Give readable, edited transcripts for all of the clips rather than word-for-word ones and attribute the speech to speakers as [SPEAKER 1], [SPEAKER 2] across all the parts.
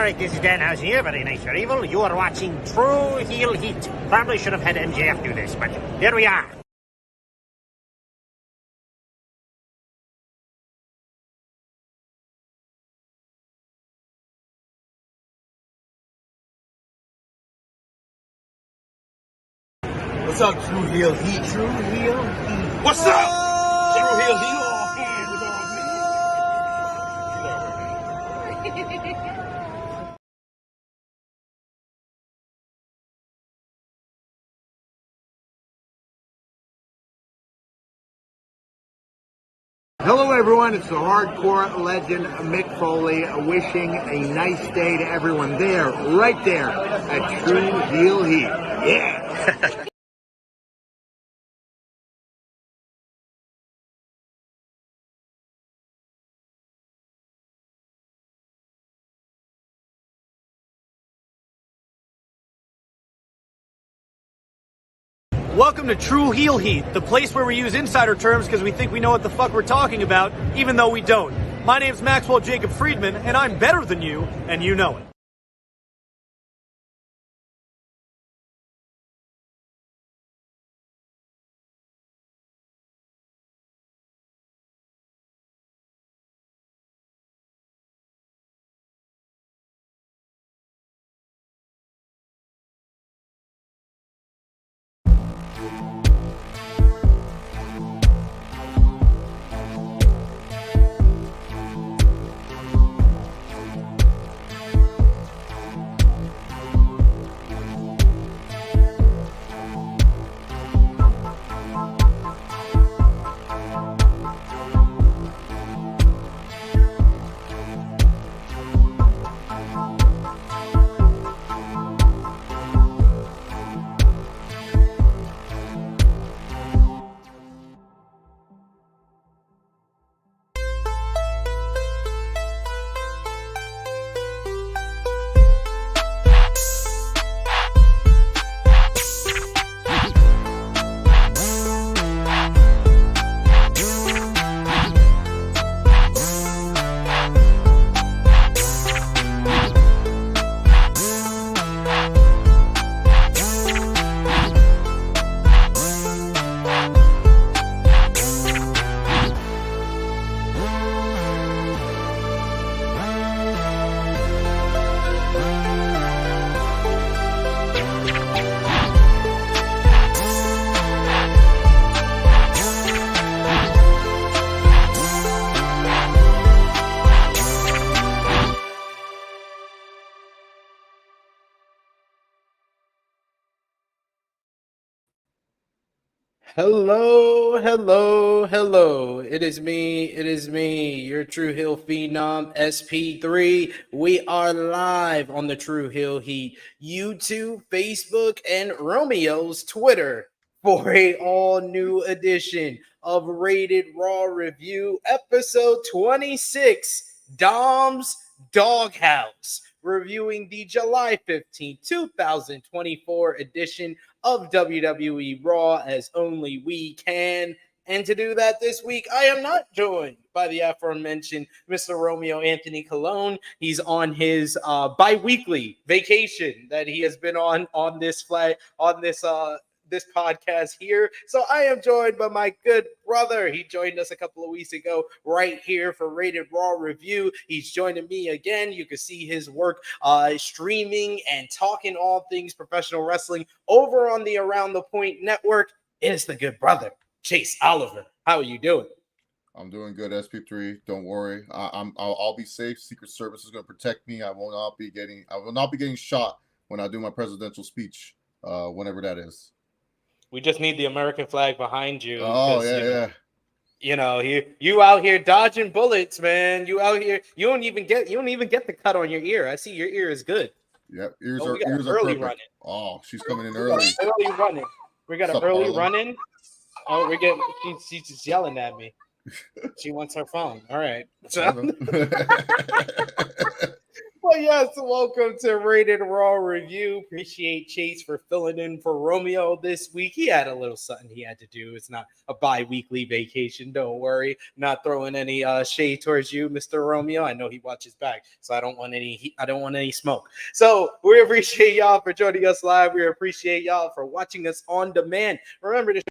[SPEAKER 1] Alright, this is Danhausen here, very nice, very evil. You are watching True Heel Heat. Probably should have had MJF do this, but here we are.
[SPEAKER 2] What's up, True Heel Heat?
[SPEAKER 1] True Heel Heat.
[SPEAKER 2] What's up? True Heel Heat. Hello, everyone. It's the hardcore legend Mick Foley wishing a nice day to everyone there, right there at True Heel Heat. Yeah.
[SPEAKER 3] Welcome to True Heel Heat, the place where we use insider terms because we think we know what the fuck we're talking about, even though we don't. My name's Maxwell Jacob Friedman, and I'm better than you, and you know it.
[SPEAKER 4] Hello, hello, hello. It is me, your True Heel Phenom, SP3. We are live on the True Heel Heat YouTube, Facebook, and Romeo's Twitter for a all-new edition of Rated Raw Review, episode 26, Dom's Doghouse, reviewing the July 15, 2024 edition of WWE Raw as only we can. And to do that this week, I am not joined by the aforementioned Mr. Romeo Anthony Colon. He's on his bi-weekly vacation that he has been on this podcast here. So I am joined by my good brother. He joined us a couple of weeks ago right here for Rated Raw Review. He's joining me again. You can see his work streaming and talking all things professional wrestling over on the Around the Point Network. It is the good brother, Chase Oliver. How are you doing?
[SPEAKER 5] I'm doing good, SP3. Don't worry. I'll be safe. Secret Service is going to protect me. I will not be getting shot when I do my presidential speech, whenever that is.
[SPEAKER 4] We just need the American flag behind you.
[SPEAKER 5] Oh, yeah.
[SPEAKER 4] You know, you out here dodging bullets, man. You out here, you don't even get the cut on your ear. I see your ear is good.
[SPEAKER 5] Yep, ears are
[SPEAKER 4] early
[SPEAKER 5] perfect.
[SPEAKER 4] running.
[SPEAKER 5] Oh, she's coming in early.
[SPEAKER 4] Early running. We got an early running. Oh, she's just yelling at me. She wants her phone. All right. So, well, yes, welcome to Rated Raw Review. Appreciate Chase for filling in for Romeo this week. He had a little something he had to do. It's not a bi-weekly vacation. Don't worry. Not throwing any shade towards you, Mr. Romeo. I know he watches back, so I don't want any smoke. So we appreciate y'all for joining us live. We appreciate y'all for watching us on demand. Remember to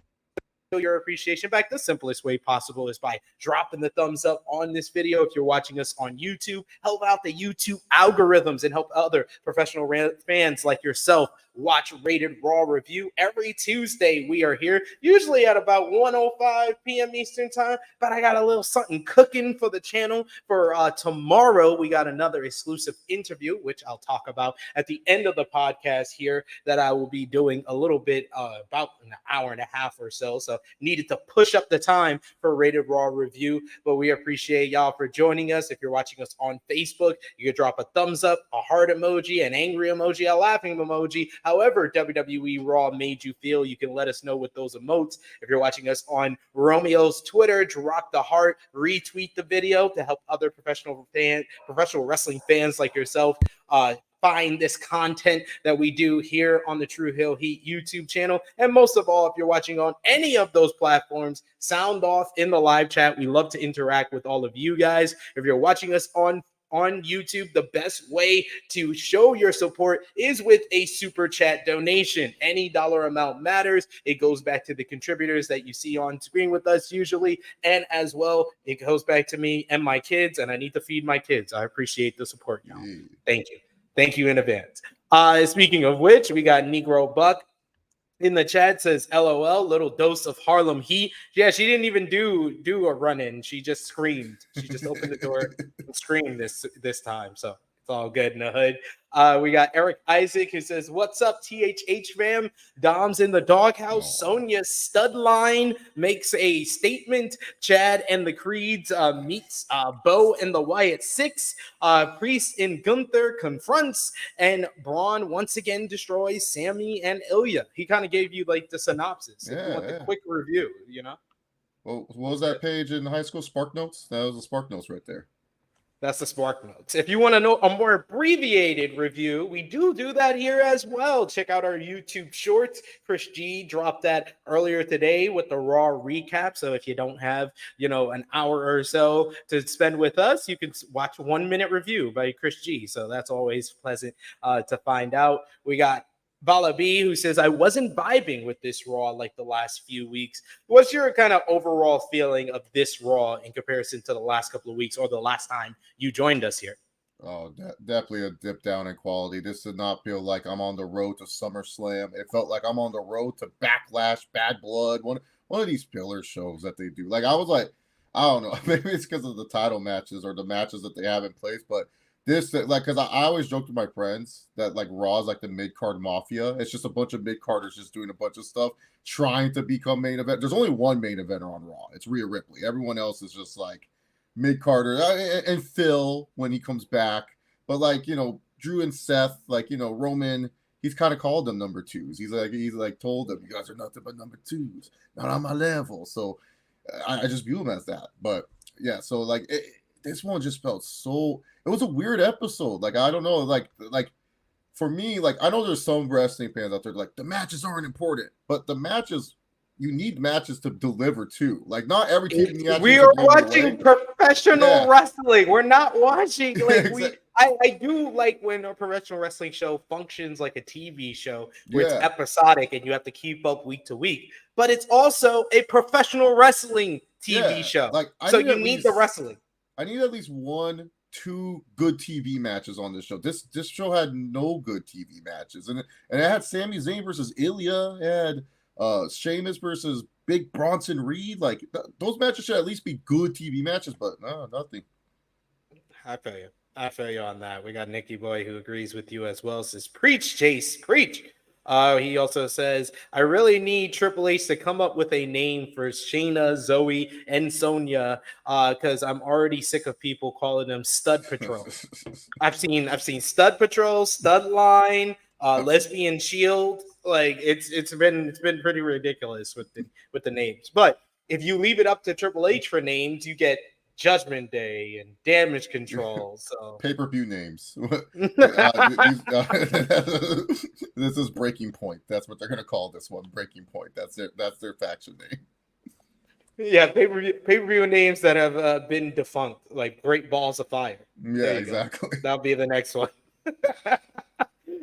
[SPEAKER 4] show your appreciation back the simplest way possible is by dropping the thumbs up on this video. If you're watching us on YouTube, help out the YouTube algorithms and help other professional fans like yourself watch Rated Raw Review. Every Tuesday we are here, usually at about 1:05 p.m. Eastern time, but I got a little something cooking for the channel for tomorrow. We got another exclusive interview, which I'll talk about at the end of the podcast here, that I will be doing a little bit about an hour and a half or so. So needed to push up the time for Rated Raw Review, but we appreciate y'all for joining us. If you're watching us on Facebook, you can drop a thumbs up, a heart emoji, an angry emoji, a laughing emoji. However WWE Raw made you feel, you can let us know with those emotes. If you're watching us on Romeo's Twitter, drop the heart, retweet the video to help other professional wrestling fans like yourself find this content that we do here on the True Hill Heat YouTube channel. And most of all, if you're watching on any of those platforms, sound off in the live chat. We love to interact with all of you guys. If you're watching us on YouTube, the best way to show your support is with a super chat donation. Any dollar amount matters. It goes back to the contributors that you see on screen with us usually, and as well, it goes back to me and my kids, and I need to feed my kids. I appreciate the support, y'all. Thank you. Thank you in advance. Speaking of which, we got Negro Buck in the chat says, LOL, little dose of Harlem heat. Yeah, she didn't even do a run-in. She just screamed. She just opened the door and screamed this time. So it's all good in the hood. We got Eric Isaac who says, what's up, THH fam? Dom's in the doghouse. Sonya Studline makes a statement. Chad and the Creeds meets Bo and the Wyatt Sicks. Priest and Gunther confronts. And Braun once again destroys Sami and Ilja. He kind of gave you like the synopsis. If you want the quick review, you know?
[SPEAKER 5] Well, what was that page in high school? Spark Notes? That was the Spark Notes right there.
[SPEAKER 4] That's the Spark Notes. If you want to know a more abbreviated review, we do that here as well. Check out our YouTube shorts. Chris G dropped that earlier today with the Raw recap. So if you don't have, an hour or so to spend with us, you can watch 1 minute review by Chris G. So that's always pleasant to find out. We got Vala B, who says, I wasn't vibing with this Raw like the last few weeks. What's your kind of overall feeling of this Raw in comparison to the last couple of weeks or the last time you joined us here?
[SPEAKER 5] Oh, definitely a dip down in quality. This did not feel like I'm on the road to SummerSlam. It felt like I'm on the road to Backlash, Bad Blood, one of these filler shows that they do. Like, I was like, I don't know, maybe it's because of the title matches or the matches that they have in place, but this, like, because I always joke to my friends that, like, Raw is like the mid-card mafia. It's just a bunch of mid-carders just doing a bunch of stuff, trying to become main event. There's only one main eventer on Raw. It's Rhea Ripley. Everyone else is just, like, mid-carder. And Phil, when he comes back. But, like, Drew and Seth, like, Roman, he's kind of called them number twos. He's like told them, you guys are nothing but number twos. Not on my level. So I just view him as that. But, yeah, so, like, this one just felt so... It was a weird episode. Like, I don't know. Like for me, like, I know there's some wrestling fans out there like, the matches aren't important. But the matches, you need matches to deliver too. Like, not every TV match.
[SPEAKER 4] We are watching professional wrestling. We're not watching, like,
[SPEAKER 5] Exactly.
[SPEAKER 4] I do like when a professional wrestling show functions like a TV show where it's episodic and you have to keep up week to week. But it's also a professional wrestling TV show.
[SPEAKER 5] Like,
[SPEAKER 4] so you need the wrestling.
[SPEAKER 5] I need at least 1-2 good TV matches on this show. This show had no good TV matches, and it had Sami Zayn versus Ilja. It had Sheamus versus Big Bronson Reed. Like, those matches should at least be good TV matches, but no, nothing.
[SPEAKER 4] I feel you on that. We got Nicky Boy who agrees with you as well. Says, preach, Chase, preach. He also says, I really need Triple H to come up with a name for Shayna, Zoe, and Sonya because I'm already sick of people calling them Stud Patrol. I've seen Stud Patrol, Stud Line, Lesbian Shield. Like, it's been pretty ridiculous with the names. But if you leave it up to Triple H for names, you get Judgment Day and Damage Control. So
[SPEAKER 5] pay-per-view names. This is Breaking Point. That's what they're gonna call this one. Breaking Point. That's their faction name.
[SPEAKER 4] Yeah, pay-per-view names that have been defunct, like Great Balls of Fire.
[SPEAKER 5] Yeah, exactly.
[SPEAKER 4] That'll be the next one.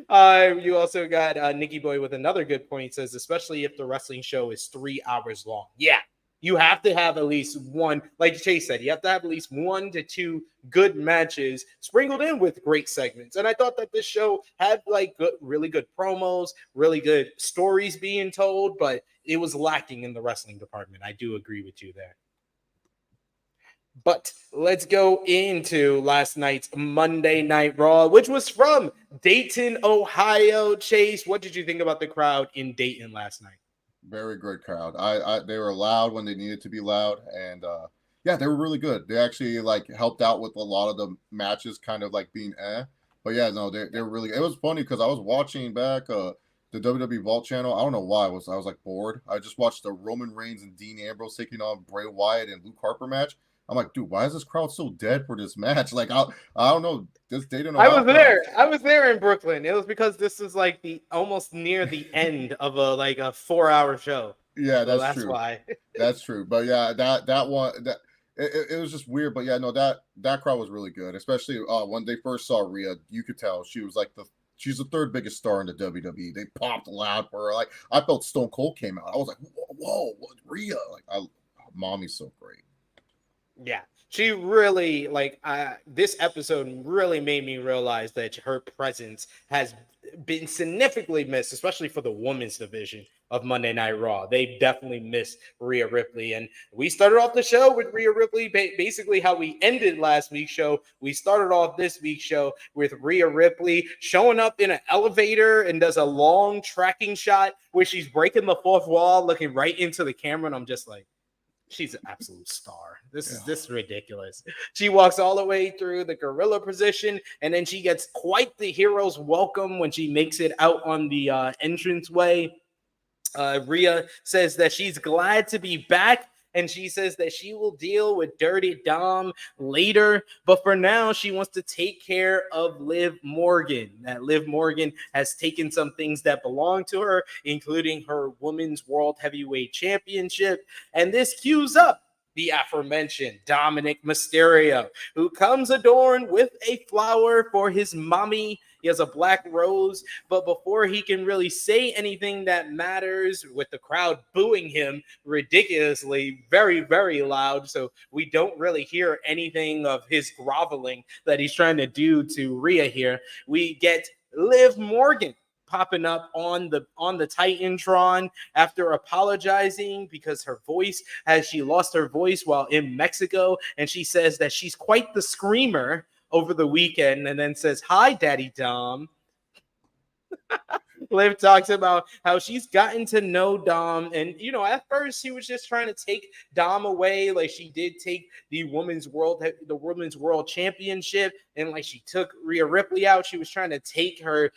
[SPEAKER 4] You also got Nikki Boy with another good point. He says, especially if the wrestling show is 3 hours long. Yeah, you have to have at least one, like Chase said, you have to have at least 1 to 2 good matches sprinkled in with great segments. And I thought that this show had like really good promos, really good stories being told, but it was lacking in the wrestling department. I do agree with you there. But let's go into last night's Monday Night Raw, which was from Dayton, Ohio. Chase, what did you think about the crowd in Dayton last night?
[SPEAKER 5] Very great crowd. They were loud when they needed to be loud, and yeah, they were really good. They actually like helped out with a lot of the matches, kind of like being But yeah, no, they're really. It was funny because I was watching back the WWE Vault channel. I don't know why I was like bored. I just watched the Roman Reigns and Dean Ambrose taking on Bray Wyatt and Luke Harper match. I'm like, dude, why is this crowd so dead for this match? Like, I don't know. They don't know.
[SPEAKER 4] I was there in Brooklyn. It was because this was like the almost near the end of a 4-hour show.
[SPEAKER 5] Yeah,
[SPEAKER 4] so
[SPEAKER 5] that's true.
[SPEAKER 4] Why.
[SPEAKER 5] That's true. But yeah, that one it was just weird. But yeah, no, that crowd was really good. Especially when they first saw Rhea, you could tell she was like she's the 3rd biggest star in the WWE. They popped loud for her. Like I felt Stone Cold came out. I was like, whoa, Rhea! Like, mommy's so great.
[SPEAKER 4] Yeah, she really this episode really made me realize that her presence has been significantly missed, especially for the women's division of Monday Night Raw. They definitely missed Rhea Ripley, and we started off the show with Rhea Ripley. Basically, how we ended last week's show, we started off this week's show with Rhea Ripley showing up in an elevator and does a long tracking shot where she's breaking the 4th wall, looking right into the camera, and I'm just like, she's an absolute star. This is ridiculous. She walks all the way through the gorilla position, and then she gets quite the hero's welcome when she makes it out on the entranceway. Rhea says that she's glad to be back, and she says that she will deal with Dirty Dom later. But for now, she wants to take care of Liv Morgan. That Liv Morgan has taken some things that belong to her, including her Women's World Heavyweight Championship. And this cues up the aforementioned Dominik Mysterio, who comes adorned with a flower for his mommy. He has a black rose, but before he can really say anything that matters, with the crowd booing him ridiculously, very, very loud, so we don't really hear anything of his groveling that he's trying to do to Rhea here, we get Liv Morgan popping up on the Titantron after apologizing because she lost her voice while in Mexico, and she says that she's quite the screamer over the weekend, and then says, "Hi, Daddy Dom." Liv talks about how she's gotten to know Dom, and at first he was just trying to take Dom away, like she did take the Women's World Championship, and like she took Rhea Ripley out. She was trying to take her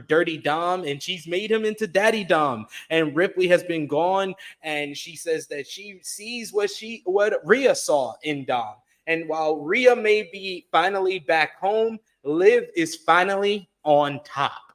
[SPEAKER 4] Dirty Dom, and she's made him into Daddy Dom. And Ripley has been gone, and she says that she sees what Rhea saw in Dom. And while Rhea may be finally back home, Liv is finally on top.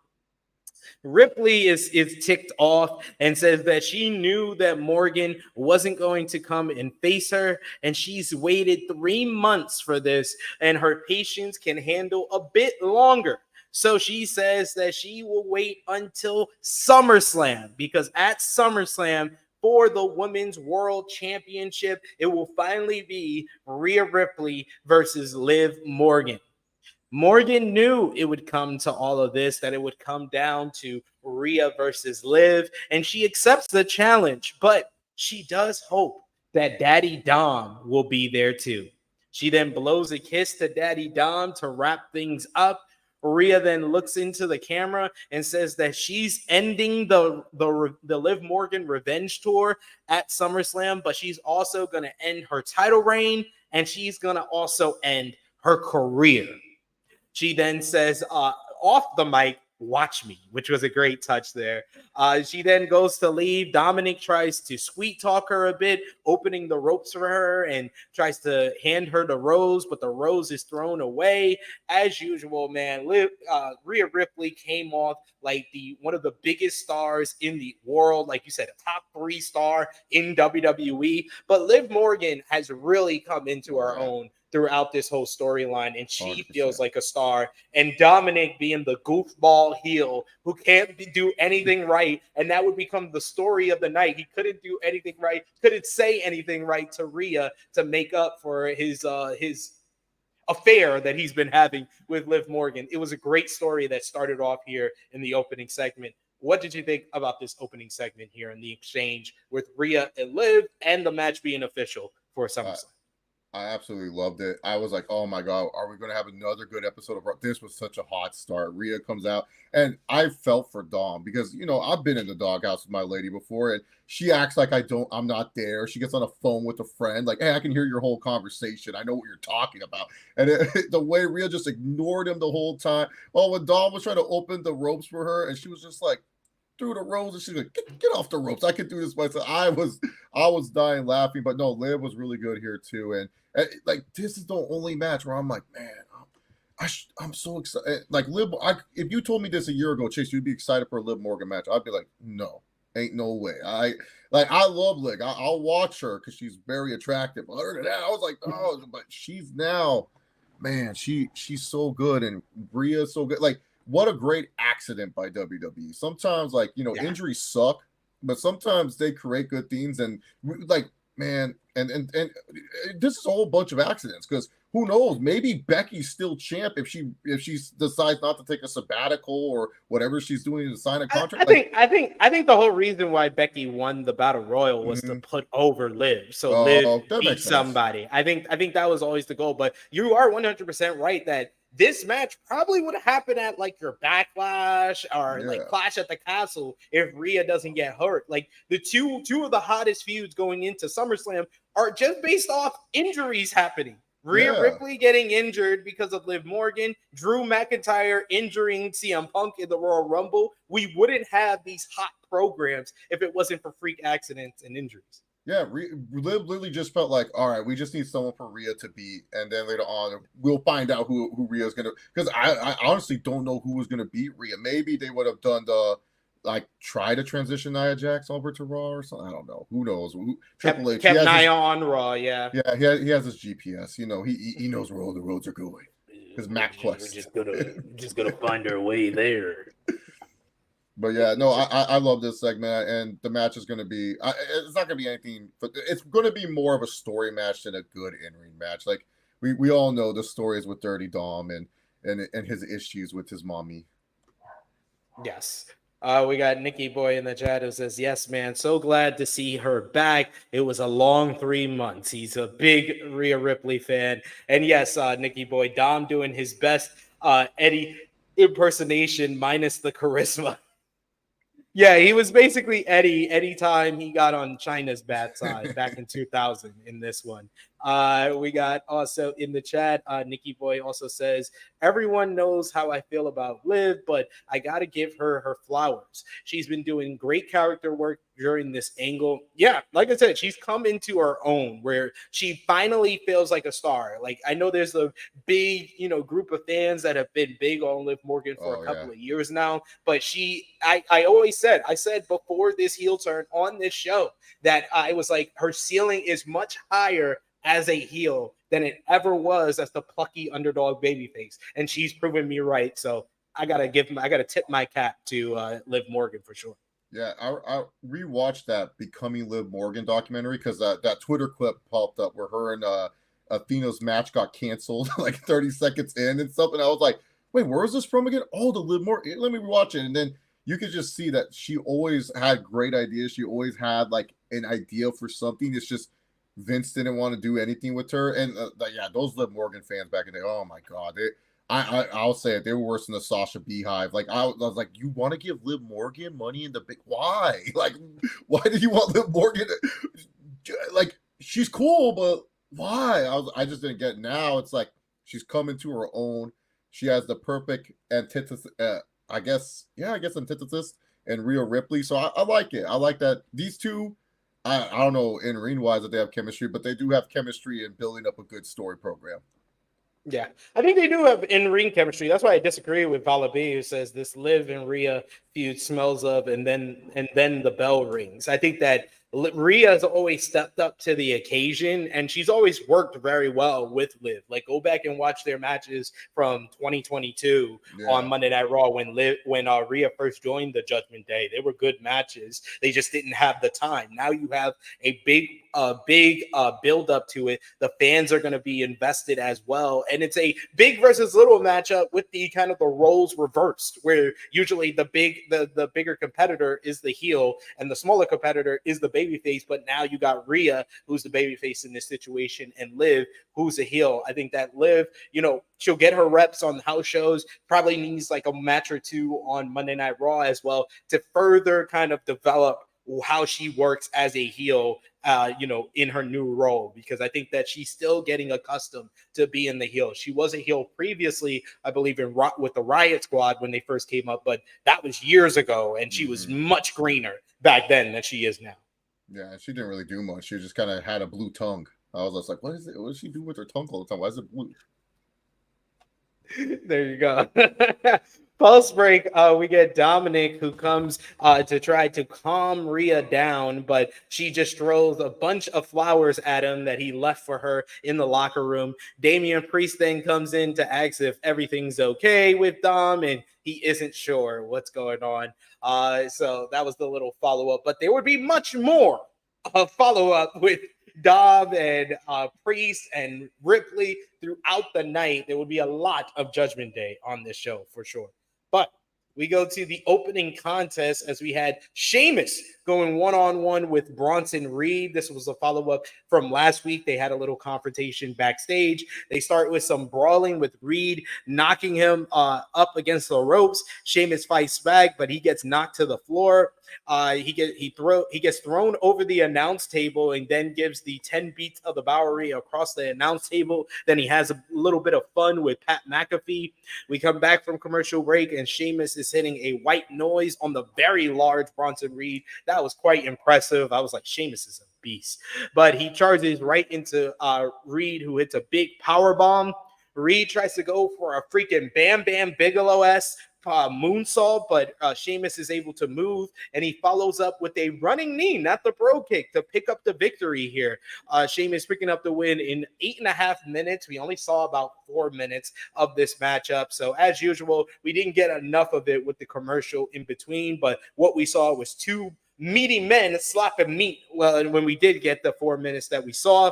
[SPEAKER 4] Ripley is ticked off and says that she knew that Morgan wasn't going to come and face her, and she's waited 3 months for this, and her patience can handle a bit longer. So she says that she will wait until SummerSlam, because at SummerSlam, for the Women's World Championship, it will finally be Rhea Ripley versus Liv Morgan. Morgan knew it would come to all of this, that it would come down to Rhea versus Liv, and she accepts the challenge, but she does hope that Daddy Dom will be there too. She then blows a kiss to Daddy Dom to wrap things up. Rhea then looks into the camera and says that she's ending the Liv Morgan revenge tour at SummerSlam, but she's also going to end her title reign, and she's going to also end her career. She then says off the mic, "Watch me," which was a great touch there. She then goes to leave. Dominik tries to sweet talk her a bit, opening the ropes for her and tries to hand her the rose, but the rose is thrown away. As usual, man, Rhea Ripley came off like one of the biggest stars in the world. Like you said, a top 3 star in WWE. But Liv Morgan has really come into her own throughout this whole storyline, and she
[SPEAKER 5] 100%.
[SPEAKER 4] feels like a star. And Dominik being the goofball heel who can't do anything right, and that would become the story of the night. He couldn't do anything right, couldn't say anything right to Rhea to make up for his affair that he's been having with Liv Morgan. It was a great story that started off here in the opening segment. What did you think about this opening segment here in the exchange with Rhea and Liv and the match being official for SummerSlam?
[SPEAKER 5] I absolutely loved it. I was like, oh my God, are we going to have another good episode of Raw? This was such a hot start. Rhea comes out, and I felt for Dom because, I've been in the doghouse with my lady before, and she acts like I'm not there. She gets on a phone with a friend, like, hey, I can hear your whole conversation. I know what you're talking about. And the way Rhea just ignored him the whole time. Well, when Dom was trying to open the ropes for her, and she was just like, through the ropes, and she's like, get off the ropes. I can do this myself. I was dying laughing, but no, Liv was really good here too. And like, this is the only match where I'm like, man, I'm so excited. Like, Liv, if you told me this a year ago, Chase, you'd be excited for a Liv Morgan match. I'd be like, no, ain't no way. I love Liv. I'll watch her because she's very attractive. Other than that, I was like, oh, but she's now, man, she's so good, and Rhea's so good. Like, what a great accident by WWE. Sometimes, like, injuries suck, but sometimes they create good things. And like, man, and this is a whole bunch of accidents, because who knows? Maybe Becky's still champ if she decides not to take a sabbatical or whatever she's doing to sign a contract.
[SPEAKER 4] I think the whole reason why Becky won the Battle Royal was to put over Liv, so Liv beat somebody. I think that was always the goal. But you are 100% right that this match probably would happen at like your Backlash or like Clash at the Castle if Rhea doesn't get hurt. Like, the two of the hottest feuds going into SummerSlam are just based off injuries happening. Rhea Ripley getting injured because of Liv Morgan, Drew McIntyre injuring CM Punk in the Royal Rumble. We wouldn't have these hot programs if it wasn't for freak accidents and injuries.
[SPEAKER 5] Yeah, Liv literally just felt like, all right, we just need someone for Rhea to beat, and then later on we'll find out who Rhea's gonna. Because I honestly don't know who was gonna beat Rhea. Maybe they would have done try to transition Nia Jax over to Raw or something. I don't know. Who knows?
[SPEAKER 4] Triple H kept Nia on Raw. Yeah.
[SPEAKER 5] Yeah, he has his GPS. He knows where all the roads are going. His map quest.
[SPEAKER 4] We're just gonna find our way there.
[SPEAKER 5] But yeah, no, I love this segment, and the match is going to be. It's not going to be anything, but it's going to be more of a story match than a good in-ring match. Like, we all know the stories with Dirty Dom and his issues with his mommy.
[SPEAKER 4] Yes. We got Nikki Boy in the chat who says, yes, man, so glad to see her back. It was a long 3 months. He's a big Rhea Ripley fan. And yes, Nikki Boy, Dom doing his best Eddie impersonation minus the charisma. Yeah, he was basically Eddie anytime he got on China's bad side back in 2000 in this one. We got also in the chat, Nikki Boy also says, everyone knows how I feel about Liv, but I got to give her flowers. She's been doing great character work during this angle. Yeah, like I said, she's come into her own where she finally feels like a star. Like, I know there's a big, group of fans that have been big on Liv Morgan for a couple of years now, but I said before this heel turn on this show that I was like, her ceiling is much higher as a heel than it ever was as the plucky underdog babyface, and she's proven me right. So I gotta tip my cap to Liv Morgan for sure.
[SPEAKER 5] Yeah, I rewatched that Becoming Liv Morgan documentary because that Twitter clip popped up where her and Athena's match got canceled like 30 seconds in and stuff, and I was like, wait, where is this from again? Oh, the Liv Morgan. Let me rewatch it, and then you could just see that she always had great ideas. She always had like an idea for something. It's just Vince didn't want to do anything with her. And those Liv Morgan fans back in the day, oh my God. I'll say it. They were worse than the Sasha Beehive. Like, I was like, you want to give Liv Morgan money in the big, why? Like, why did you want Liv Morgan? Like, she's cool, but why? I just didn't get it. Now it's like, she's coming to her own. She has the perfect antithesis, antithesis and Rhea Ripley. So I like it. I like that these two. I don't know in ring wise that they have chemistry, but they do have chemistry in building up a good story program.
[SPEAKER 4] Yeah, I think they do have in-ring chemistry. That's why I disagree with Vala B, who says this Liv and Rhea feud smells of, and then the bell rings. I think that Rhea has always stepped up to the occasion, and she's always worked very well with Liv. Like, go back and watch their matches from 2022 on Monday Night Raw when Rhea first joined the Judgment Day. They were good matches. They just didn't have the time. Now you have a big build up to it. The fans are going to be invested as well, and it's a big versus little matchup with the kind of the roles reversed, where usually the bigger competitor is the heel and the smaller competitor is the babyface. But now you got Rhea, who's the babyface in this situation, and Liv, who's a heel. I think that Liv, she'll get her reps on house shows. Probably needs like a match or two on Monday Night Raw as well to further kind of develop how she works as a heel, in her new role, because I think that she's still getting accustomed to being the heel. She was a heel previously, I believe, with the Riot Squad when they first came up, but that was years ago, and she was much greener back then than she is now.
[SPEAKER 5] Yeah, she didn't really do much. She just kind of had a blue tongue. I was just like, what is it? What does she do with her tongue all the time? Why is it blue?
[SPEAKER 4] There you go. Post break, we get Dominik, who comes to try to calm Rhea down, but she just throws a bunch of flowers at him that he left for her in the locker room. Damian Priest then comes in to ask if everything's okay with Dom, and he isn't sure what's going on. So that was the little follow-up, but there would be much more follow-up with Dom and Priest and Ripley throughout the night. There would be a lot of Judgment Day on this show for sure. But we go to the opening contest as we had Sheamus going one-on-one with Bronson Reed. This was a follow-up from last week. They had a little confrontation backstage. They start with some brawling with Reed, knocking him up against the ropes. Sheamus fights back, but he gets knocked to the floor. He gets thrown over the announce table and then gives the 10 beats of the Bowery across the announce table. Then he has a little bit of fun with Pat McAfee. We come back from commercial break, and Sheamus is hitting a white noise on the very large Bronson Reed. That was quite impressive. I was like, Sheamus is a beast. But he charges right into Reed, who hits a big power bomb. Reed tries to go for a freaking Bam Bam Bigelow-esque moonsault, but Sheamus is able to move, and he follows up with a running knee, not the bro kick, to pick up the victory here. Sheamus picking up the win in 8.5 minutes. We only saw about 4 minutes of this matchup, so as usual, we didn't get enough of it with the commercial in between, but what we saw was two meaty men slapping meat when we did get the 4 minutes that we saw.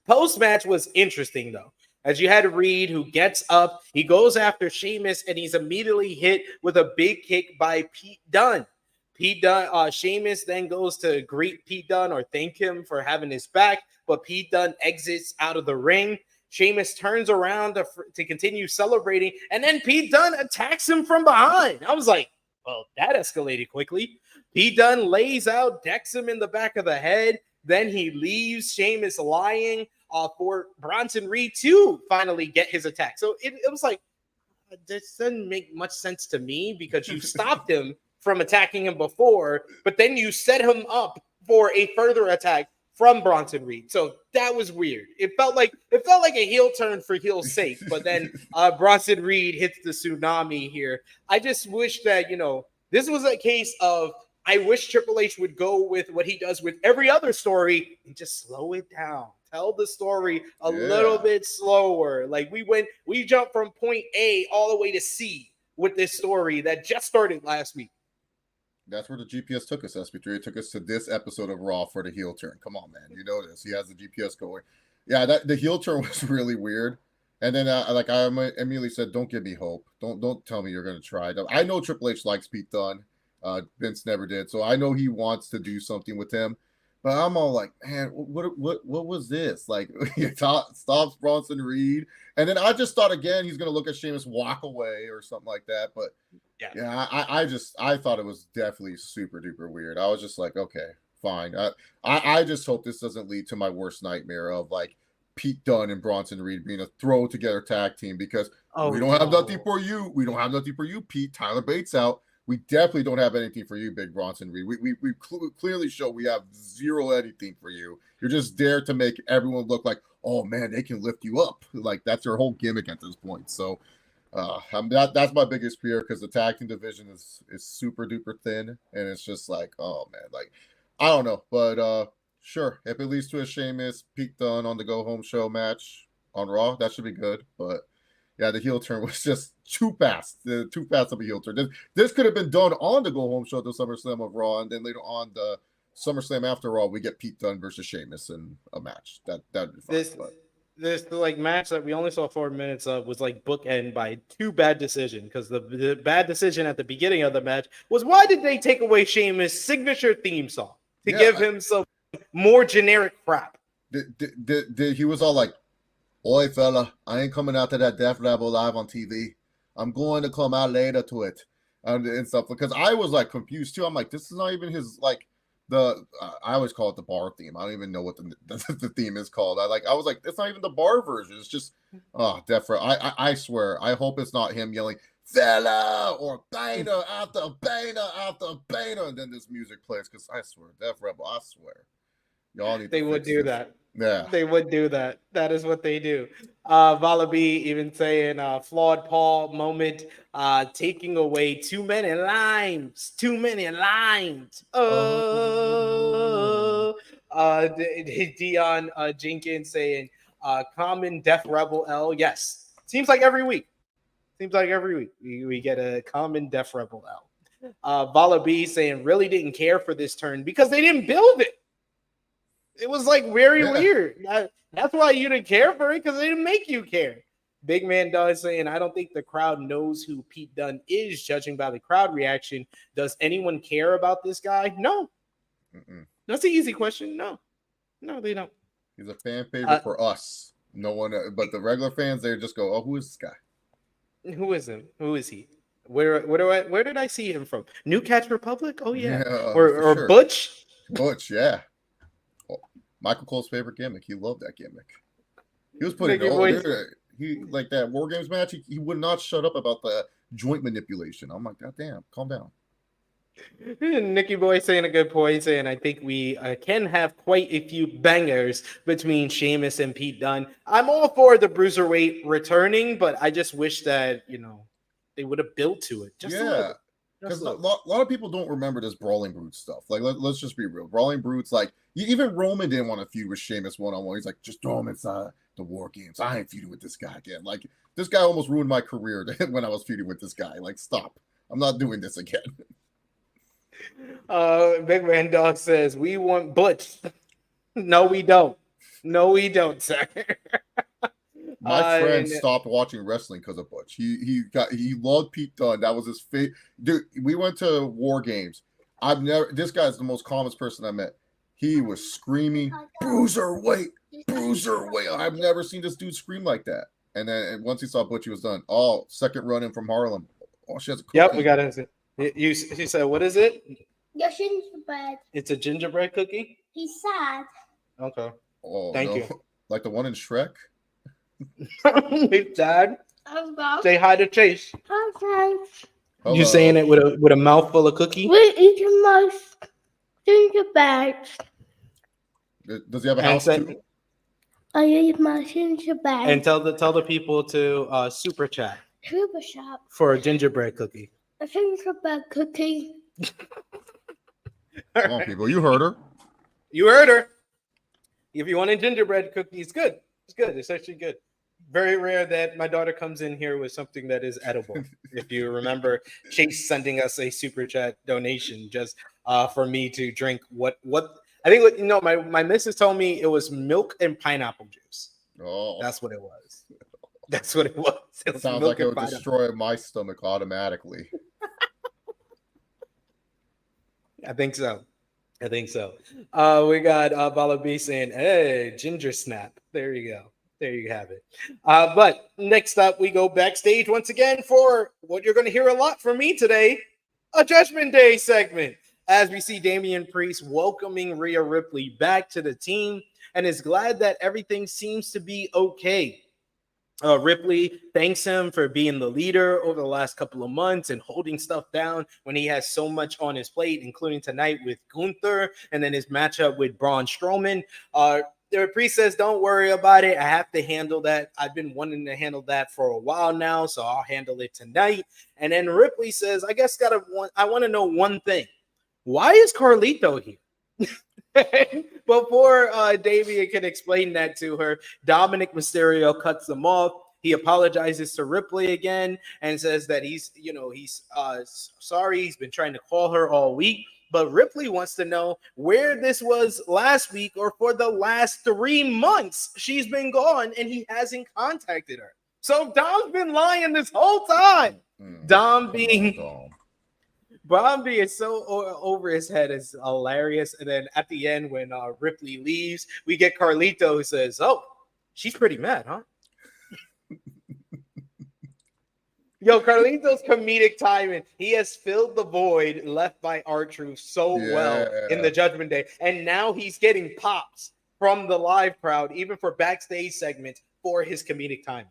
[SPEAKER 4] Post-match was interesting, though, as you had Reed, who gets up, he goes after Sheamus, and he's immediately hit with a big kick by Pete Dunne. Sheamus then goes to greet Pete Dunne or thank him for having his back, but Pete Dunne exits out of the ring. Sheamus turns around to continue celebrating, and then Pete Dunne attacks him from behind. I was like, well, that escalated quickly. Pete Dunne lays out, decks him in the back of the head. Then he leaves Sheamus lying for Bronson Reed to finally get his attack. So it was like, this doesn't make much sense to me, because you stopped him from attacking him before, but then you set him up for a further attack from Bronson Reed. So that was weird. It felt like a heel turn for heel's sake, but then Bronson Reed hits the tsunami here. I just wish that, this was a case of, I wish Triple H would go with what he does with every other story and just slow it down. Tell the story a little bit slower. Like we jumped from point A all the way to C with this story that just started last week.
[SPEAKER 5] That's where the GPS took us, SP3. It took us to this episode of Raw for the heel turn. Come on, man. You know this. He has the GPS going. Yeah, the heel turn was really weird. And then, I immediately said, don't give me hope. Don't tell me you're going to try. I know Triple H likes Pete Dunne. Vince never did. So I know he wants to do something with him. But I'm all like, man, what was this? Like, he stops Bronson Reed. And then I just thought, again, he's going to look at Sheamus, walk away or something like that. But, yeah, I thought it was definitely super duper weird. I was just like, okay, fine. I just hope this doesn't lead to my worst nightmare of, like, Pete Dunne and Bronson Reed being a throw-together tag team, because we don't have nothing for you. We don't have nothing for you, Pete. Tyler Bates out. we definitely don't have anything for you, Big Bronson Reed. We clearly show we have zero anything for you. You're just there to make everyone look like, oh man, they can lift you up. Like that's your whole gimmick at this point. So that's my biggest fear, because the tag team division is super duper thin, and it's just like, oh man, like I don't know, but sure, if it leads to a Sheamus Pete Dunne on the go home show match on Raw, that should be good. But yeah, the heel turn was just too fast. Too fast of a heel turn. This could have been done on the go-home show, the SummerSlam of Raw, and then later on the SummerSlam after Raw, we get Pete Dunne versus Sheamus in a match. That'd be fun.
[SPEAKER 4] This like match that we only saw 4 minutes of was like bookend by two bad decisions, because the bad decision at the beginning of the match was, why did they take away Sheamus' signature theme song to give him some more generic crap?
[SPEAKER 5] He was all like, oi, fella, I ain't coming out to that Death Level live on TV. I'm going to come out later to it and stuff. Because I was like confused too. I'm like, this is not even his like I always call it the bar theme. I don't even know what the theme is called. I was like, it's not even the bar version. It's just Death Level. I swear. I hope it's not him yelling fella or Bainer after Bainer after Bainer, and then this music plays. Because I swear, Death Rebel. I swear, y'all need.
[SPEAKER 4] They would do that.
[SPEAKER 5] Yeah,
[SPEAKER 4] they would do that. That is what they do. Vala B even saying flawed Paul moment, taking away too many lines. Dion Jenkins saying common Death Rebel L. Yes, seems like every week we get a common Death Rebel L. Vala B saying really didn't care for this turn because they didn't build it. It was like very weird. That's why you didn't care for it, because they didn't make you care. Big Man Does saying, I don't think the crowd knows who Pete Dunne is, judging by the crowd reaction. Does anyone care about this guy? No. That's an easy question. No, they don't.
[SPEAKER 5] He's a fan favorite for us. No one, but the regular fans, they just go, oh, who is this guy?
[SPEAKER 4] Who is him? Who is he? Where did I see him from? New Catch Republic? Oh yeah. Or sure. Butch?
[SPEAKER 5] Butch, yeah. Michael Cole's favorite gimmick. He loved that gimmick. He was putting it over there. He like that War Games match. He would not shut up about the joint manipulation. I'm like, God damn, calm down.
[SPEAKER 4] Nicky Boy saying a good point, saying I think we can have quite a few bangers between Sheamus and Pete Dunne. I'm all for the Bruiserweight returning, but I just wish that they would have built to it.
[SPEAKER 5] Because a lot of people don't remember this Brawling Brutes stuff. Like, let's just be real. Brawling Brutes, like, even Roman didn't want to feud with Sheamus one-on-one. He's like, just throw him inside the War Games. I ain't feuding with this guy again. Like, this guy almost ruined my career when I was feuding with this guy. Like, stop. I'm not doing this again.
[SPEAKER 4] Big Man Dog says, we want Butch. No, we don't. No, we don't, sir.
[SPEAKER 5] My friend stopped watching wrestling because of Butch. He loved Pete Dunne. That was his favorite. Dude, we went to War Games. This guy's the most calmest person I met. He was screaming, Bruiserweight. I've never seen this dude scream like that. And then once he saw Butch, he was done. Oh, second run in from Harlem. Oh, she has a cookie.
[SPEAKER 4] Yep, we got it. You said, what is it?
[SPEAKER 6] Your gingerbread.
[SPEAKER 4] It's a gingerbread cookie?
[SPEAKER 6] He's sad.
[SPEAKER 4] Okay.
[SPEAKER 5] Oh,
[SPEAKER 4] Thank you.
[SPEAKER 5] Like the one in Shrek?
[SPEAKER 4] He's sad. Say hi to Chase.
[SPEAKER 6] Okay.
[SPEAKER 5] Hello.
[SPEAKER 4] You saying it with a mouthful of cookie?
[SPEAKER 6] We're eating most gingerbread.
[SPEAKER 5] Does he have a house too?
[SPEAKER 6] I eat my gingerbread.
[SPEAKER 4] And tell the people to super chat.
[SPEAKER 6] Super shop.
[SPEAKER 4] For a gingerbread cookie.
[SPEAKER 6] A gingerbread cookie.
[SPEAKER 5] Come on, people. You heard her.
[SPEAKER 4] You heard her. If you want a gingerbread cookie, it's good. It's good. It's actually good. Very rare that my daughter comes in here with something that is edible. If you remember Chase sending us a super chat donation just for me to drink what I think, my missus told me it was milk and pineapple juice.
[SPEAKER 5] Oh,
[SPEAKER 4] that's what it was. That's what it was.
[SPEAKER 5] It sounds like it would destroy my stomach automatically.
[SPEAKER 4] I think so. We got Vala B saying, hey, ginger snap. There you go. There you have it. But next up, we go backstage once again for what you're going to hear a lot from me today, a Judgment Day segment. As we see Damian Priest welcoming Rhea Ripley back to the team and is glad that everything seems to be okay. Ripley thanks him for being the leader over the last couple of months and holding stuff down when he has so much on his plate, including tonight with Gunther and then his matchup with Braun Strowman. The priest says, don't worry about it. I have to handle that. I've been wanting to handle that for a while now, so I'll handle it tonight. And then Ripley says, I want to know one thing. Why is Carlito here? Before Damien can explain that to her, Dominik Mysterio cuts them off. He apologizes to Ripley again and says that he's sorry. He's been trying to call her all week. But Ripley wants to know where this was last week or for the last 3 months. She's been gone and he hasn't contacted her. So Dom's been lying this whole time. Dom being so over his head is hilarious. And then at the end, when Ripley leaves, we get Carlito who says, "Oh, she's pretty mad, huh?" Yo, Carlito's comedic timing. He has filled the void left by R-Truth so well in the Judgment Day. And now he's getting pops from the live crowd, even for backstage segments, for his comedic timing.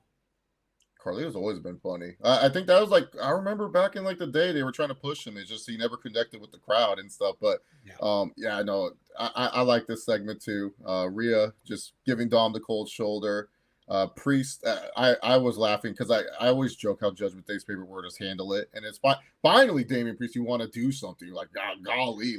[SPEAKER 5] Carlito's always been funny. I think that was like, I remember back in like the day they were trying to push him. It's just he never connected with the crowd and stuff. But I know. I like this segment too. Rhea just giving Dom the cold shoulder. Priest, I was laughing because I always joke how Judgment Day's favorite word is handle it, and it's finally Damian Priest, you want to do something. You're like, golly,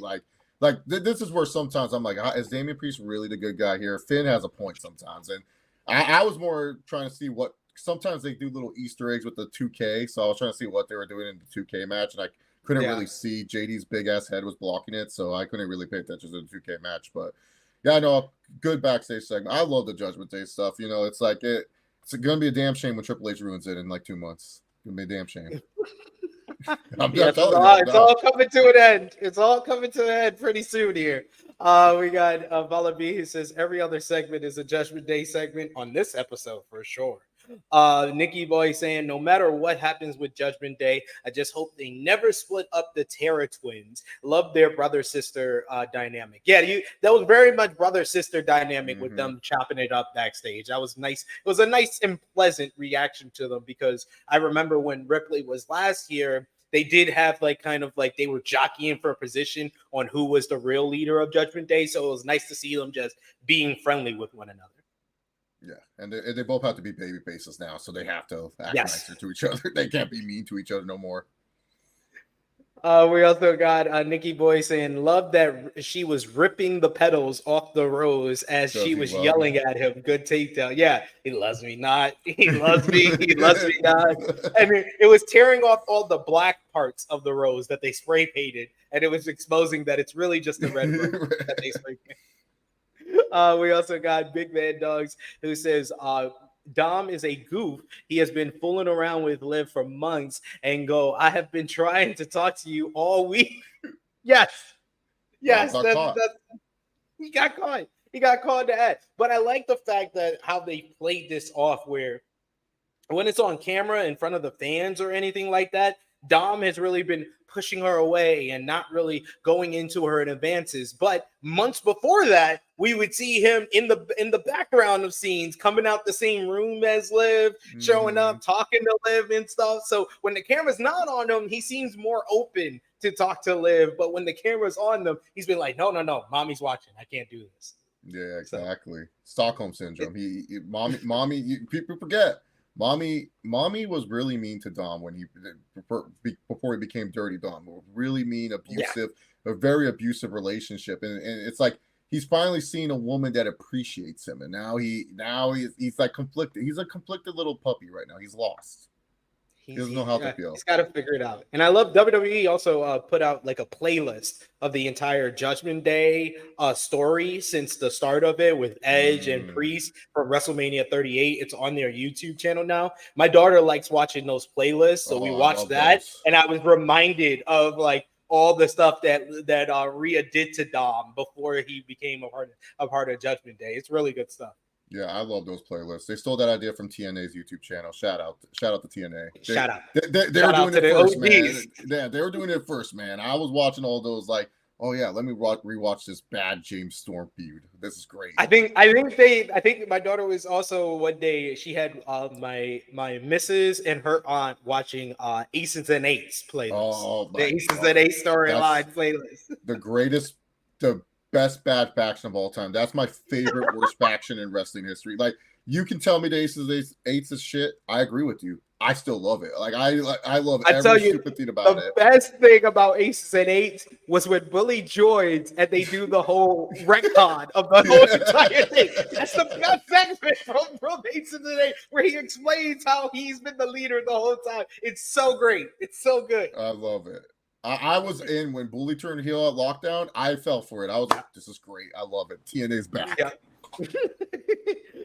[SPEAKER 5] this is where sometimes I'm like, is Damian Priest really the good guy here? Finn has a point sometimes, and I was more trying to see what sometimes they do little Easter eggs with the 2K, so I was trying to see what they were doing in the 2K match, and I couldn't really see. JD's big ass head was blocking it, so I couldn't really pay attention to the 2K match, but. Yeah, I know. Good backstage segment. I love the Judgment Day stuff. You know, it's like it's going to be a damn shame when Triple H ruins it in like 2 months. It's going to be a damn shame.
[SPEAKER 4] It's all coming to an end. It's all coming to an end pretty soon here. We got Vala B who says every other segment is a Judgment Day segment on this episode for sure. Nikki Boy saying no matter what happens with Judgment Day, I just hope they never split up the Terra twins. Love their brother sister dynamic. Yeah, that was very much brother sister dynamic with them chopping it up backstage. That was nice. It was a nice and pleasant reaction to them because I remember when Ripley was last year. They did have they were jockeying for a position on who was the real leader of Judgment Day. So it was nice to see them just being friendly with one another.
[SPEAKER 5] Yeah, and they both have to be baby faces now, so they have to act nicer to each other. They can't be mean to each other no more.
[SPEAKER 4] We also got Nikki Boy saying, love that she was ripping the petals off the rose as she was yelling at him. Good takedown. Yeah, he loves me not. He loves me. He loves me not. I mean, it was tearing off all the black parts of the rose that they spray painted, and it was exposing that it's really just the red rose that they spray painted. We also got Big Man Dogs who says Dom is a goof. He has been fooling around with Liv for months and I have been trying to talk to you all week. Yes. He got caught. He got caught to act. But I like the fact that how they played this off where when it's on camera in front of the fans or anything like that, Dom has really been pushing her away and not really going into her in advances. But months before that, we would see him in the background of scenes, coming out the same room as Liv, showing up, talking to Liv and stuff. So when the camera's not on him, he seems more open to talk to Liv. But when the camera's on them, he's been like, no, mommy's watching. I can't do this.
[SPEAKER 5] Yeah, exactly. Stockholm syndrome. Mommy, people forget. Mommy was really mean to Dom before he became Dirty Dom. Really mean, abusive, a very abusive relationship, and it's like he's finally seen a woman that appreciates him, and now he's like conflicted. He's a conflicted little puppy right now. He's lost. He doesn't know how to feel. He's
[SPEAKER 4] got to figure it out. And I love WWE also put out like a playlist of the entire Judgment Day story since the start of it with Edge and Priest from WrestleMania 38. It's on their YouTube channel now. My daughter likes watching those playlists, so we watched that. Those. And I was reminded of like all the stuff that Rhea did to Dom before he became a part of Judgment Day. It's really good stuff.
[SPEAKER 5] Yeah, I love those playlists. They stole that idea from TNA's YouTube channel. Shout out to TNA.
[SPEAKER 4] Shout out.
[SPEAKER 5] They were doing it first, man. Yeah, they were doing it first, man. I was watching all those like oh yeah, let me rewatch this bad James Storm feud. This is great.
[SPEAKER 4] I think my daughter was also one day she had my missus and her aunt watching Aces and Eights playlist.
[SPEAKER 5] Oh
[SPEAKER 4] The
[SPEAKER 5] my
[SPEAKER 4] Aces
[SPEAKER 5] God.
[SPEAKER 4] and Eights storyline
[SPEAKER 5] That's
[SPEAKER 4] playlist.
[SPEAKER 5] the best bad faction of all time. That's my favorite worst faction in wrestling history. Like, you can tell me the Aces Eights is shit. I agree with you. I still love it. Like I love every stupid thing about it.
[SPEAKER 4] The best thing about Aces and Eights was when Billy joins and they do the whole retcon of the whole entire thing. That's the best segment from Aces and Eights, where he explains how he's been the leader the whole time. It's so great. It's so good.
[SPEAKER 5] I love it. I was in when Bully turned heel at Lockdown. I fell for it. I was like, this is great. I love it. TNA's back.
[SPEAKER 4] Yeah.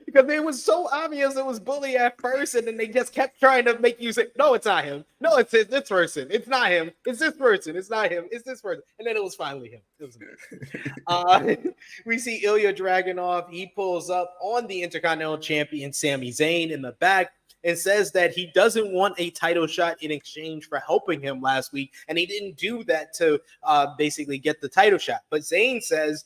[SPEAKER 4] Because it was so obvious it was Bully at first, and then they just kept trying to make you say, no, it's not him. No, it's this person. It's not him. It's this person. It's not him. It's this person. And then it was finally him. It was good. We see Ilja Dragunov. He pulls up on the Intercontinental Champion Sami Zayn in the back and says that he doesn't want a title shot in exchange for helping him last week, and he didn't do that to basically get the title shot. But Zayn says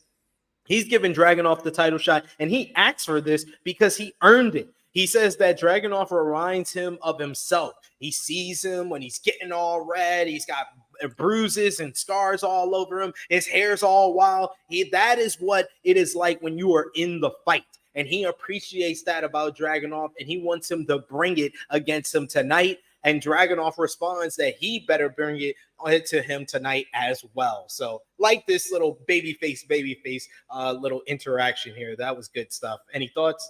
[SPEAKER 4] he's giving Dragunov the title shot, and he asks for this because he earned it. He says that Dragunov reminds him of himself. He sees him when he's getting all red. He's got bruises and scars all over him. His hair's all wild. That is what it is like when you are in the fight. And he appreciates that about Dragunov, and he wants him to bring it against him tonight. And Dragunov responds that he better bring it to him tonight as well. So, like this little babyface little interaction here. That was good stuff. Any thoughts?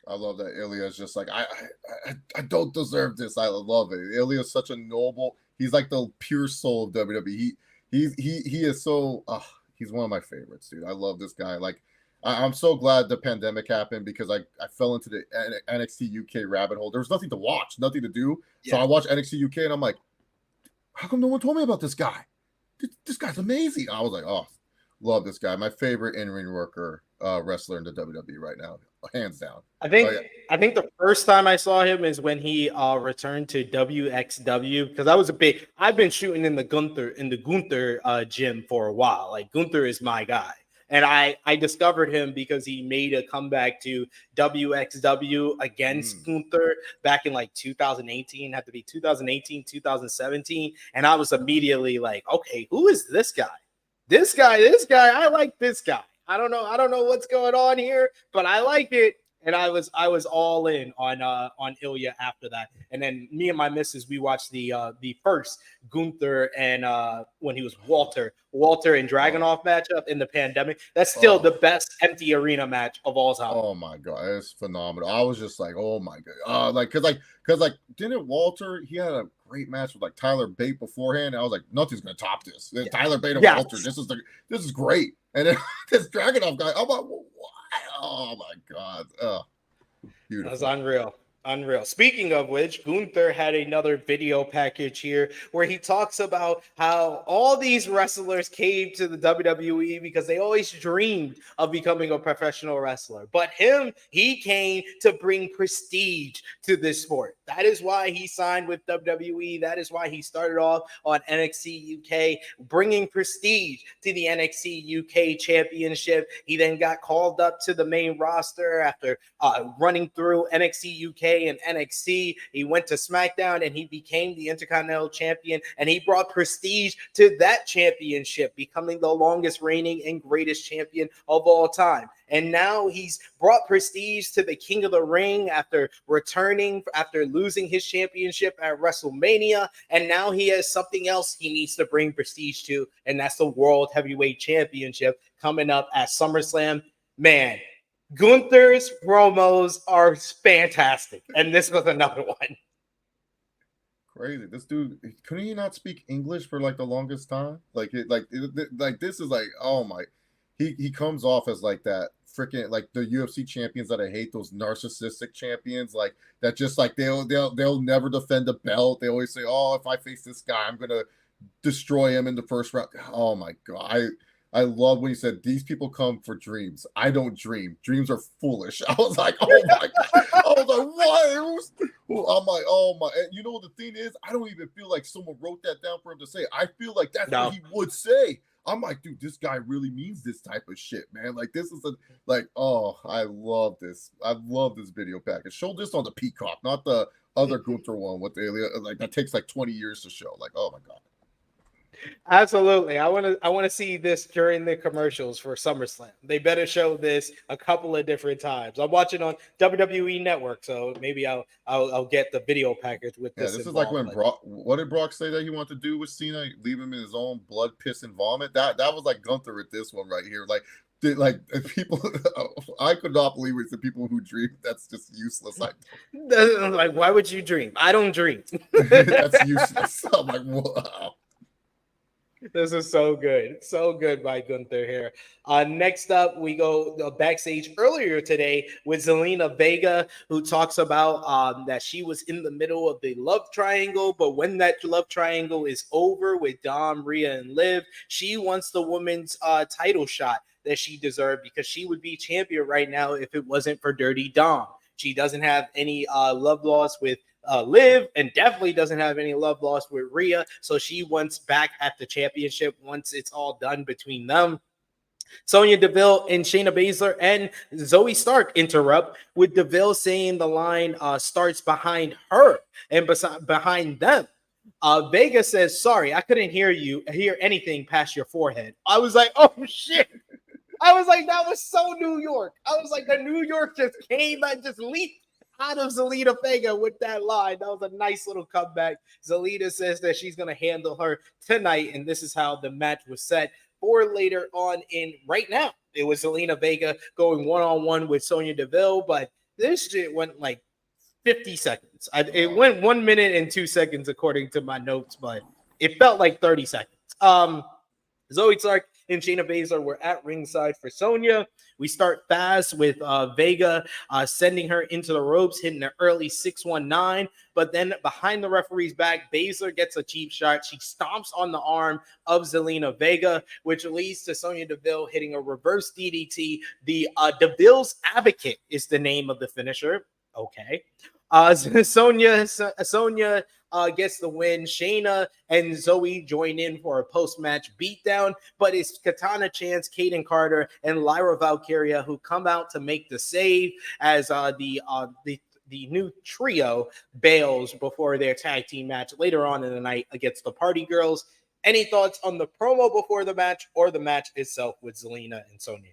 [SPEAKER 5] I love that Ilja is just like, I don't deserve this. I love it. Ilja is such a noble. He's like the pure soul of WWE. He is so. He's one of my favorites, dude. I love this guy. Like, I'm so glad the pandemic happened because I fell into the NXT UK rabbit hole. There was nothing to watch, nothing to do. Yeah. So I watched NXT UK and I'm like, how come no one told me about this guy? This guy's amazing. I was like, oh, love this guy. My favorite in-ring worker wrestler in the WWE right now, hands down.
[SPEAKER 4] I think the first time I saw him is when he returned to WXW, because I've been shooting in the Gunther gym for a while. Like, Gunther is my guy. And I discovered him because he made a comeback to WXW against Gunther back in like 2018, had to be 2018, 2017. And I was immediately like, okay, who is this guy? This guy, I like this guy. I don't know what's going on here, but I like it. And I was all in on Ilja after that. And then me and my missus, we watched the first Gunther and when he was Walter and Dragunov matchup in the pandemic. That's still the best empty arena match of all time.
[SPEAKER 5] Oh my God, it's phenomenal. I was just like, oh my God, because didn't Walter, he had a great match with like Tyler Bate beforehand. I was like, nothing's gonna top this. Yeah. Tyler Bate and Walter, this is great. And then this Dragunov guy, I'm like, what? Oh my God. Beautiful.
[SPEAKER 4] That's unreal. Speaking of which, Gunther had another video package here where he talks about how all these wrestlers came to the WWE because they always dreamed of becoming a professional wrestler. But he came to bring prestige to this sport. That is why he signed with WWE. That is why he started off on NXT UK, bringing prestige to the NXT UK Championship. He then got called up to the main roster after running through NXT UK and NXT. He went to SmackDown and he became the Intercontinental Champion, and he brought prestige to that championship, becoming the longest reigning and greatest champion of all time. And now he's brought prestige to the King of the Ring after losing his championship at WrestleMania. And now he has something else he needs to bring prestige to, and that's the World Heavyweight Championship coming up at SummerSlam. Man, Gunther's promos are fantastic, and this was another one.
[SPEAKER 5] Crazy. This dude, couldn't he not speak English for like the longest time? Like this is like, oh my. He comes off as like that freaking, like the UFC champions that I hate, those narcissistic champions, like that just like they'll never defend a belt. They always say, oh, if I face this guy, I'm gonna destroy him in the first round. Oh my God. I love when he said, these people come for dreams. I don't dream. Dreams are foolish. I was like, oh my God. I was like, what? I'm like, oh my. And you know what the thing is? I don't even feel like someone wrote that down for him to say. I feel like that's what he would say. I'm like, dude, this guy really means this type of shit, man. Like, this is I love this. I love this video package. Show this on the Peacock, not the other Gunther one with the like that takes like 20 years to show. Like, oh my god.
[SPEAKER 4] Absolutely. I want to see this during the commercials for SummerSlam. They better show this a couple of different times. I'm watching on WWE Network, so maybe I'll get the video package with this.
[SPEAKER 5] Yeah, this is like when Brock. What did Brock say that he wanted to do with Cena? Leave him in his own blood, piss, and vomit. That was like Gunther with this one right here. Like people, I could not believe it's the people who dream. That's just useless. Like,
[SPEAKER 4] why would you dream? I don't dream.
[SPEAKER 5] That's useless. I'm like, wow.
[SPEAKER 4] This is so good by Gunther here. Next up, we go backstage earlier today with Zelina Vega, who talks about that she was in the middle of the love triangle, but when that love triangle is over with Dom, Rhea, and Liv, she wants the women's title shot that she deserved because she would be champion right now if it wasn't for Dirty Dom. She doesn't have any love loss with Liv, and definitely doesn't have any love lost with Rhea, so she wants back at the championship once it's all done between them. Sonya Deville and Shayna Baszler and Zoe Stark interrupt with Deville saying the line starts behind her and behind them. Vega says, "Sorry, I couldn't hear anything past your forehead." I was like, oh shit. I was like, that was so New York. I was like, the New York just came and just leaped out of Zelina Vega with that line. That was a nice little comeback. Zelina says that she's going to handle her tonight, and this is how the match was set for later on right now. It was Zelina Vega going one-on-one with Sonya Deville, but this shit went like 50 seconds. It went 1 minute and 2 seconds according to my notes, but it felt like 30 seconds. Zoe Stark and Shayna Baszler were at ringside for Sonya. We start fast with Vega sending her into the ropes, hitting an early 619. But then behind the referee's back, Baszler gets a cheap shot. She stomps on the arm of Zelina Vega, which leads to Sonya Deville hitting a reverse DDT. The Deville's Advocate is the name of the finisher. Okay. Sonya gets the win. Shayna and Zoe join in for a post-match beatdown, but it's Katana Chance, Kaden Carter, and Lyra Valkyria who come out to make the save as the new trio bails before their tag team match later on in the night against the Party Girls. Any thoughts on the promo before the match or the match itself with Zelina and Sonya here?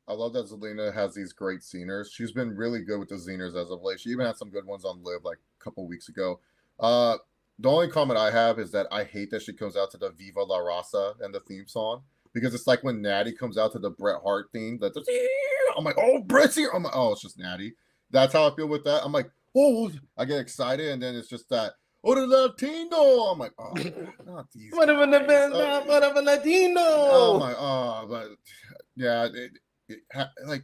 [SPEAKER 5] I love that Zelina has these great sceners. She's been really good with the sceners as of late. She even had some good ones on Liv like a couple weeks ago. The only comment I have is that I hate that she comes out to the Viva La Raza and the theme song, because it's like when Natty comes out to the Bret Hart theme. I'm like, oh, Bret's here. I'm like, oh, it's just Natty. That's how I feel with that. I'm like, oh, I get excited, and then it's just that, oh, the Latino. I'm like, oh, not these. What of a
[SPEAKER 4] Latino?
[SPEAKER 5] Oh my, but yeah, like,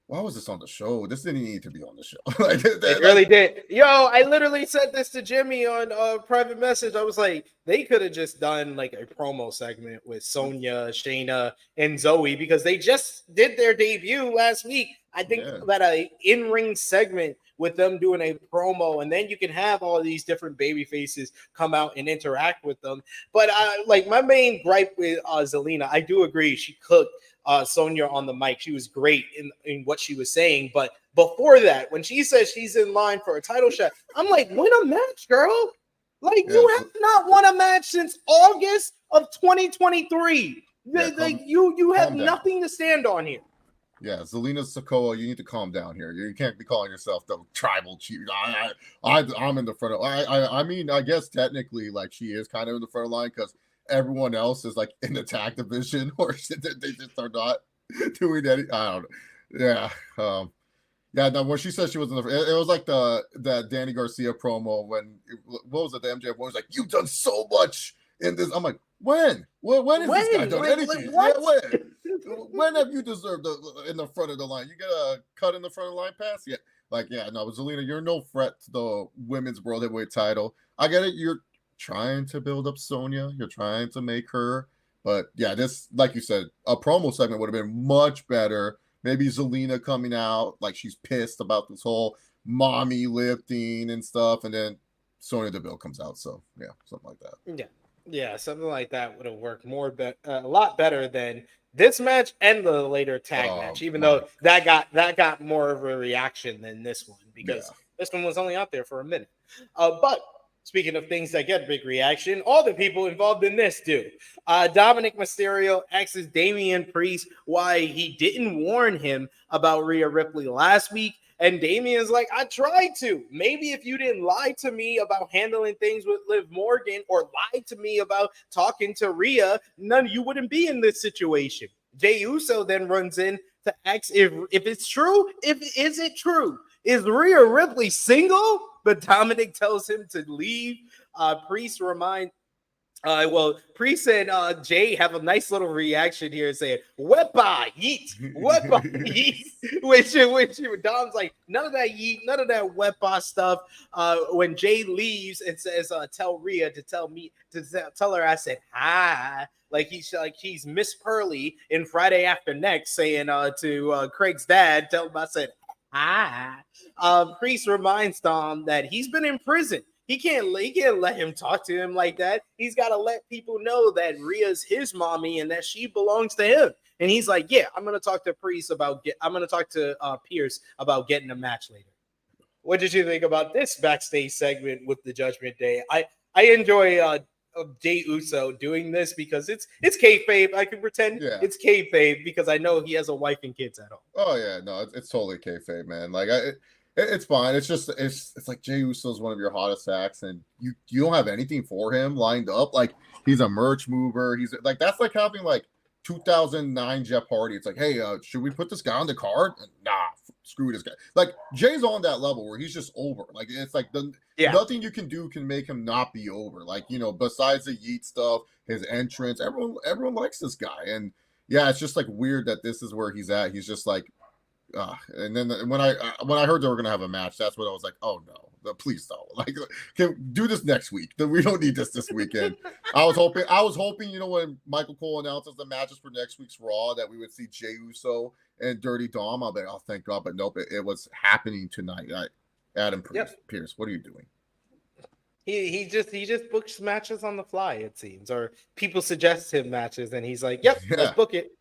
[SPEAKER 5] why was this on the show? This didn't need to be on the show.
[SPEAKER 4] It really did. Yo, I literally said this to Jimmy on a private message. I was like, they could have just done like a promo segment with Sonya, Shayna, and Zoe, because they just did their debut last week. I think that a in-ring segment with them doing a promo, and then you can have all these different baby faces come out and interact with them. But like my main gripe with Zelina, I do agree she cooked Sonya on the mic. She was great in what she was saying. But before that, when she says she's in line for a title shot, I'm like, win a match, girl. Like, you have not won a match since August of 2023. You have nothing to stand on here.
[SPEAKER 5] Yeah, Zelina Sokoa, you need to calm down here. You can't be calling yourself the tribal chief. I'm in the front of. I mean, I guess technically, like, she is kind of in the front of line because everyone else is like in the tag division, or they just are not doing any. I don't know. Yeah, yeah. No, when she said she was in the, it was like that Danny Garcia promo when what was it? The MJF one was like, "You've done so much in this." I'm like, when? When has this guy done anything? Like, when have you deserved in the front of the line? You get a cut in the front of the line pass? Yeah. Like, yeah, no, Zelina, you're no threat to the women's world heavyweight title. I get it. You're trying to build up Sonya. You're trying to make her. But yeah, this, like you said, a promo segment would have been much better. Maybe Zelina coming out like she's pissed about this whole mommy lifting and stuff. And then Sonya Deville comes out. So yeah, something like that.
[SPEAKER 4] Yeah. Yeah, something like that would have worked a lot better than this match and the later tag match. Even though that got more of a reaction than this one because this one was only out there for a minute. But speaking of things that get big reaction, all the people involved in this do. Dominik Mysterio asks Damian Priest why he didn't warn him about Rhea Ripley last week. And Damian's like, I tried to. Maybe if you didn't lie to me about handling things with Liv Morgan or lie to me about talking to Rhea, you wouldn't be in this situation. Jey Uso then runs in to ask if it's true. Is it true? Is Rhea Ripley single? But Dominik tells him to leave. Priest Priest and Jay have a nice little reaction here saying, Wepa, yeet, Wepa, yeet. Which Dom's like, none of that yeet, none of that Wepa stuff. When Jay leaves and says, tell Rhea to tell her I said hi. Like he's Miss Pearly in Friday After Next saying to Craig's dad, tell him I said hi. Priest reminds Dom that he's been in prison. He can't let him talk to him like that. He's got to let people know that Rhea's his mommy and that she belongs to him. And he's like, yeah, I'm going to talk to Pierce about getting a match later. What did you think about this backstage segment with the Judgment Day? I enjoy Jey Uso doing this because it's kayfabe. I can pretend it's kayfabe because I know he has a wife and kids at home.
[SPEAKER 5] Oh yeah, no, it's totally kayfabe, man. Like it's fine. It's just it's like Jey Uso is one of your hottest acts, and you don't have anything for him lined up. Like he's a merch mover. He's like that's like having like 2009 Jeff Hardy. It's like, hey, should we put this guy on the card? Nah, screw this guy. Like Jay's on that level where he's just over. Like it's like nothing you can do can make him not be over. Like besides the yeet stuff, his entrance, everyone likes this guy, and yeah, it's just like weird that this is where he's at. He's just like. And then when I heard they were gonna have a match, that's when I was like, oh no, please don't. Like, do this next week. We don't need this weekend. I was hoping, when Michael Cole announces the matches for next week's Raw, that we would see Jey Uso and Dirty Dom. I'll be, oh, thank God, but nope, it was happening tonight. Adam Pierce, what are you doing?
[SPEAKER 4] He just books matches on the fly, it seems, or people suggest him matches, and he's like, "Yep, let's book it."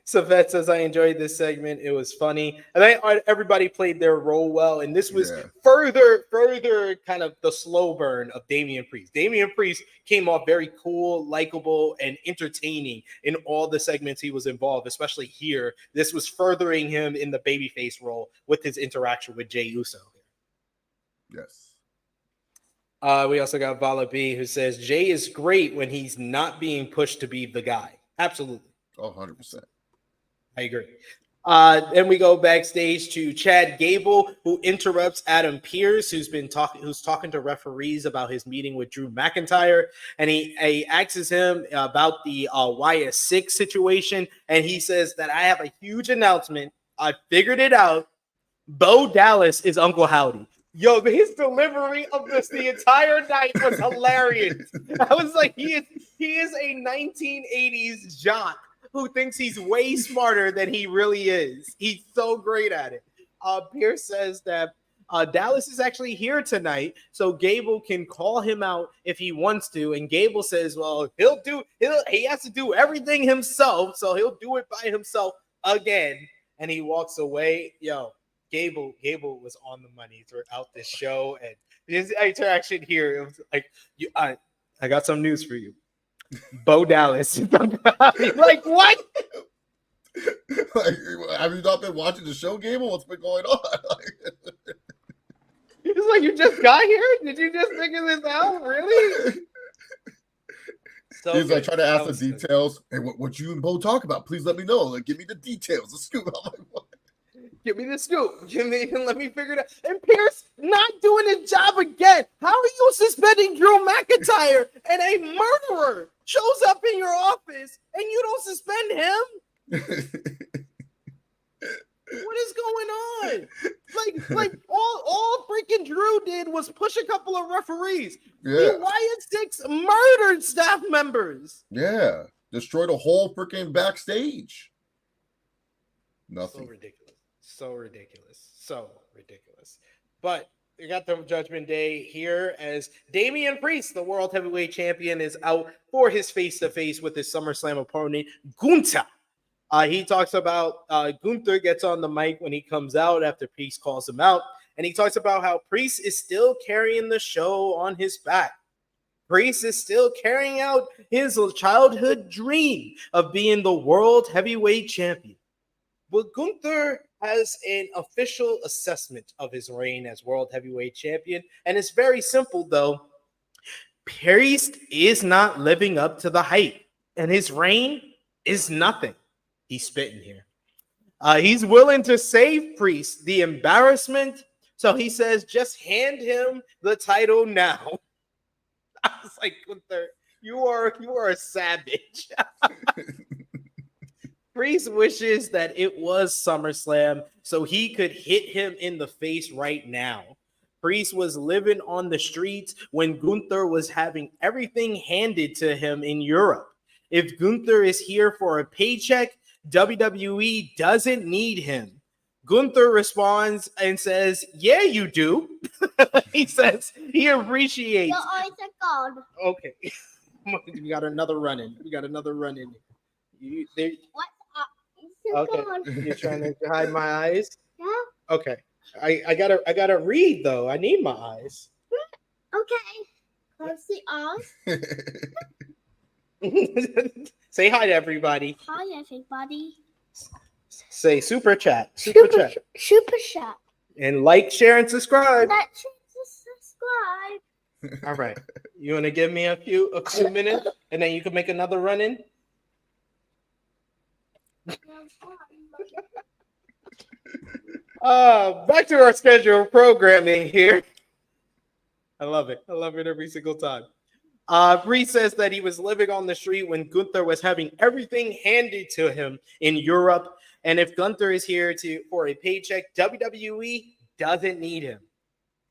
[SPEAKER 4] Savette says, "I enjoyed this segment. It was funny, and everybody played their role well." And this was further kind of the slow burn of Damian Priest. Damian Priest came off very cool, likable, and entertaining in all the segments he was involved, especially here. This was furthering him in the babyface role with his interaction with Jey Uso.
[SPEAKER 5] Yes.
[SPEAKER 4] We also got Vala B, who says, Jay is great when he's not being pushed to be the guy. Absolutely.
[SPEAKER 5] Oh, 100%.
[SPEAKER 4] I agree. Then we go backstage to Chad Gable, who interrupts Adam Pearce, who's talking to referees about his meeting with Drew McIntyre. And he asks him about the Wyatt Sicks situation. And he says that I have a huge announcement. I figured it out. Bo Dallas is Uncle Howdy. Yo, his delivery of this the entire night was hilarious. I was like, he is a 1980s jock who thinks he's way smarter than he really is. He's so great at it. Pierce says that Dallas is actually here tonight, so Gable can call him out if he wants to. And Gable says, well, he has to do everything himself, so he'll do it by himself again. And he walks away. Yo. Gable was on the money throughout this show, and his interaction here, it was like, I got some news for you. Bo Dallas. Like, what?
[SPEAKER 5] Like, have you not been watching the show, Gable? What's been going on?
[SPEAKER 4] It's like, you just got here? Did you just figure this out? Really?
[SPEAKER 5] So he's like trying to ask the details. Hey, what you and Bo talk about? Please let me know. Like, give me the details. The scoop. I'm like, what?
[SPEAKER 4] Give me the scoop. Let me figure it out. And Pierce not doing his job again. How are you suspending Drew McIntyre and a murderer shows up in your office and you don't suspend him? What is going on? Like all freaking Drew did was push a couple of referees.
[SPEAKER 5] Yeah.
[SPEAKER 4] Wyatt Sicks murdered staff members.
[SPEAKER 5] Yeah. Destroyed a whole freaking backstage. Nothing.
[SPEAKER 4] So ridiculous. So ridiculous. But the Judgment Day here as Damian Priest, the World Heavyweight Champion, is out for his face-to-face with his SummerSlam opponent, Gunther. He talks about Gunther gets on the mic when he comes out after Priest calls him out, and he talks about how Priest is still carrying the show on his back. Priest is still carrying out his childhood dream of being the World Heavyweight Champion. But Gunther has an official assessment of his reign as World Heavyweight Champion, and it's very simple, though. Priest is not living up to the hype, and his reign is nothing. He's spitting here. He's willing to save Priest the embarrassment, so he says, just hand him the title now. I was like, Gunther, you are a savage. Priest wishes that it was SummerSlam so he could hit him in the face right now. Priest was living on the streets when Gunther was having everything handed to him in Europe. If Gunther is here for a paycheck, WWE doesn't need him. Gunther responds and says, yeah, you do. He says he appreciates.
[SPEAKER 6] Your eyes are gone.
[SPEAKER 4] Okay. We got another run-in.
[SPEAKER 6] What?
[SPEAKER 4] Okay. You're trying to hide my eyes?
[SPEAKER 6] Yeah.
[SPEAKER 4] Okay. I gotta read though. I need my eyes.
[SPEAKER 6] Okay. Close the eyes.
[SPEAKER 4] Say hi to everybody.
[SPEAKER 6] Hi, everybody.
[SPEAKER 4] Say super chat. Super chat.
[SPEAKER 6] Super chat.
[SPEAKER 4] And like, share, and subscribe.
[SPEAKER 6] Let's subscribe.
[SPEAKER 4] All right. You want to give me a few minutes, and then you can make another run-in? Back to our schedule of programming here. I love it. I love it every single time. Bree says that he was living on the street when Gunther was having everything handed to him in Europe. And if Gunther is here for a paycheck, WWE doesn't need him.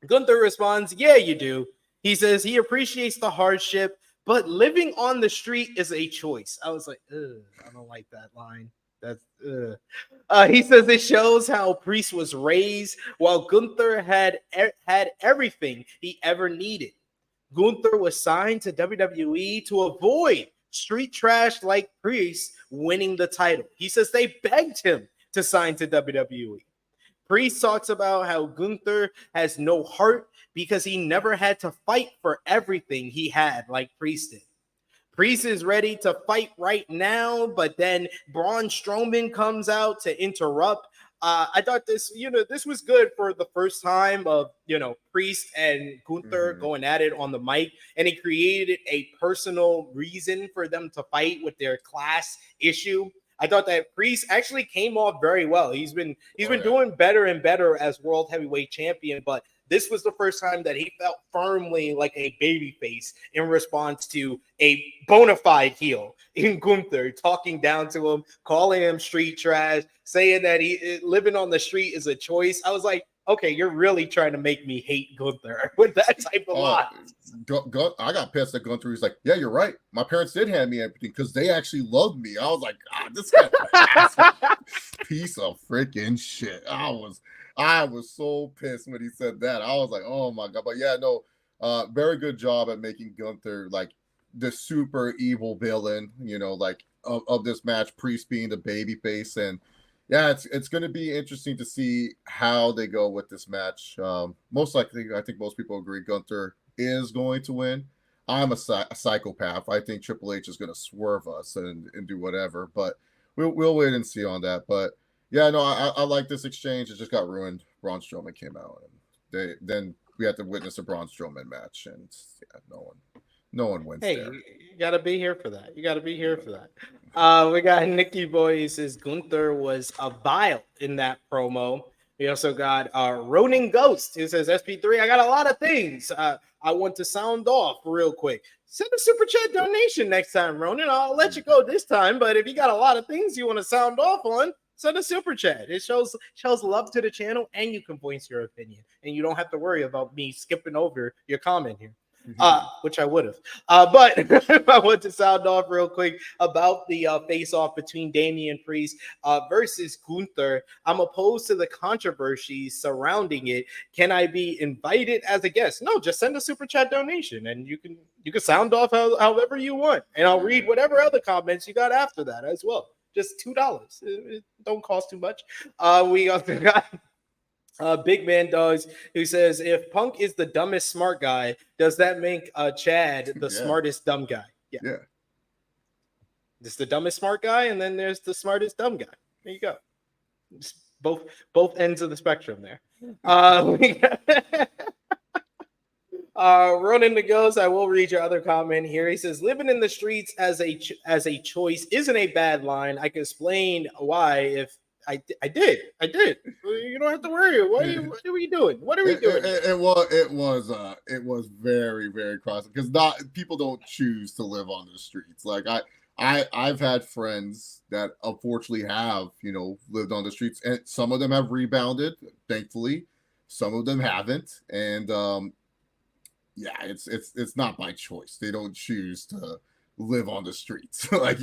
[SPEAKER 4] Gunther responds, yeah, you do. He says he appreciates the hardship, but living on the street is a choice. I was like, I don't like that line. He says it shows how Priest was raised while Gunther had everything he ever needed. Gunther was signed to WWE to avoid street trash like Priest winning the title. He says they begged him to sign to WWE. Priest talks about how Gunther has no heart because he never had to fight for everything he had like Priest did. Priest is ready to fight right now, but then Braun Strowman comes out to interrupt. I thought this was good for the first time of, Priest and Gunther going at it on the mic, and it created a personal reason for them to fight with their class issue. I thought that Priest actually came off very well. He's been doing better and better as World Heavyweight Champion, but this was the first time that he felt firmly like a babyface in response to a bona fide heel in Gunther, talking down to him, calling him street trash, saying that living on the street is a choice. I was like, okay, you're really trying to make me hate Gunther with that type of line.
[SPEAKER 5] I got pissed at Gunther. He's like, yeah, you're right. My parents did hand me everything because they actually loved me. I was like, this guy's piece of freaking shit. I was so pissed when he said that. I was like, oh my God. But yeah, no, very good job at making Gunther like the super evil villain, of this match, Priest being the babyface. And yeah, it's going to be interesting to see how they go with this match. Most likely, I think most people agree Gunther is going to win. I'm a psychopath. I think Triple H is going to swerve us and do whatever, but we'll wait and see on that. But yeah, no, I like this exchange. It just got ruined. Braun Strowman came out, and then we had to witness a Braun Strowman match, and yeah, no one wins.
[SPEAKER 4] Hey,
[SPEAKER 5] there.
[SPEAKER 4] You gotta be here for that. We got Nikki Boy says Gunther was a vile in that promo. We also got Ronin Ghost who says SP3. I got a lot of things I want to sound off real quick. Send a super chat donation next time, Ronin. I'll let you go this time, but if you got a lot of things you want to sound off on, send a super chat. It shows love to the channel, and you can voice your opinion, and you don't have to worry about me skipping over your comment here. which I would have. But I want to sound off real quick about the face-off between Damian Priest versus Gunther. I'm opposed to the controversy surrounding it. Can I be invited as a guest? No, just send a super chat donation, and you can sound off however you want, and I'll read whatever other comments you got after that as well. Just $2. It don't cost too much. We also got Big Man Dogs, who says, if Punk is the dumbest smart guy, does that make Chad the smartest dumb guy? Yeah. This is the dumbest smart guy, and then there's the smartest dumb guy. There you go. Just both ends of the spectrum there. Ronan the Ghost, I will read your other comment here. He says, living in the streets as a choice isn't a bad line. I can explain why if I did. You don't have to worry. What are we doing? What are we doing?
[SPEAKER 5] It was very, very cross because people don't choose to live on the streets. Like I've had friends that unfortunately have, lived on the streets, and some of them have rebounded, thankfully. Some of them haven't. And it's not by choice. They don't choose to live on the streets.
[SPEAKER 4] But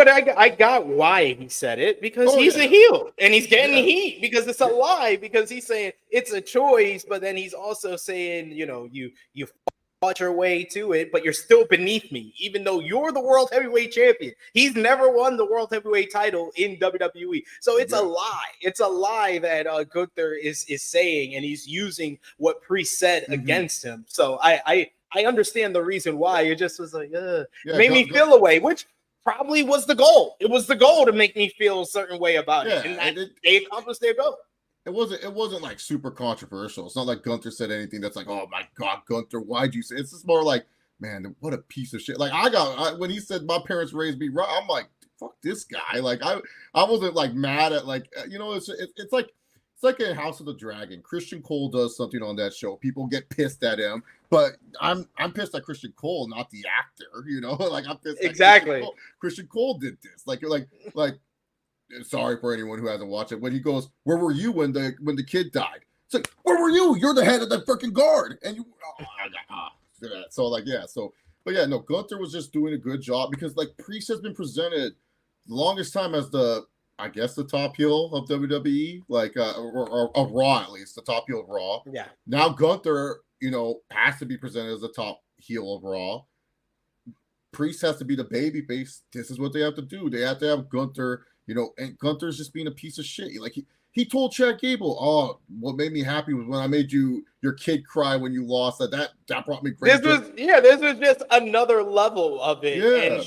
[SPEAKER 4] I got why he said it, because he's a heel and he's getting heat because it's a lie, because he's saying it's a choice, but then he's also saying, you fought your way to it, but you're still beneath me, even though you're the world heavyweight champion. He's never won the world heavyweight title in WWE. So it's a lie. It's a lie that Gunther is saying, and he's using what Priest said against him. So I understand the reason why. It just was like, made me feel away, which probably was the goal. It was the goal to make me feel a certain way about it, and they accomplished their goal.
[SPEAKER 5] It wasn't like super controversial. It's not like Gunther said anything that's like, oh my God, Gunther, why'd you say? It's just more like, man, what a piece of shit. Like when he said my parents raised me right, I'm like, fuck this guy. Like I wasn't like mad at it's like in House of the Dragon. Christian Cole does something on that show. People get pissed at him, but I'm pissed at Christian Cole, not the actor. Like I'm pissed.
[SPEAKER 4] Exactly.
[SPEAKER 5] Christian Cole did this. Like sorry for anyone who hasn't watched it. When he goes, "Where were you when the kid died?" It's like, "Where were you? You're the head of the freaking guard." And you, no, Gunther was just doing a good job because like Priest has been presented the longest time as the top heel of WWE, or of Raw, at least the top heel of Raw.
[SPEAKER 4] Yeah.
[SPEAKER 5] Now Gunther, has to be presented as the top heel of Raw. Priest has to be the babyface. This is what they have to do. They have to have Gunther, and Gunther's just being a piece of shit. Like he told Chad Gable, "Oh, what made me happy was when I made your kid cry when you lost. That brought me great."
[SPEAKER 4] This was just another level of it, and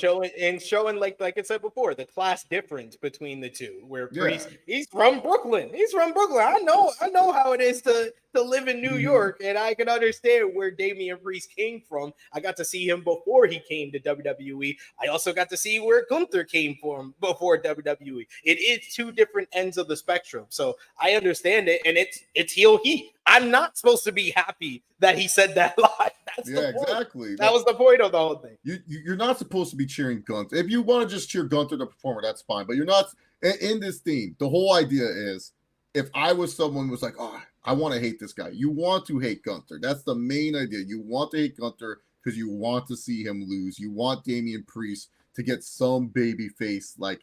[SPEAKER 4] showing like I said before, the class difference between the two. Where Priest, he's from Brooklyn. I know how it is to live in New York, and I can understand where Damian Priest came from. I got to see him before he came to WWE. I also got to see where Gunther came from before WWE. It is two different ends of the spectrum, so I understand it, and it's heel heat. I'm not supposed to be happy that he said that lie. That's the point.
[SPEAKER 5] Exactly.
[SPEAKER 4] That was the point of the whole thing.
[SPEAKER 5] You're not supposed to be cheering Gunther. If you want to just cheer Gunther the performer, that's fine. But you're not in this theme. The whole idea is, if I was someone who was like, oh, I want to hate this guy. You want to hate Gunther. That's the main idea. You want to hate Gunther because you want to see him lose. You want Damian Priest to get some baby face like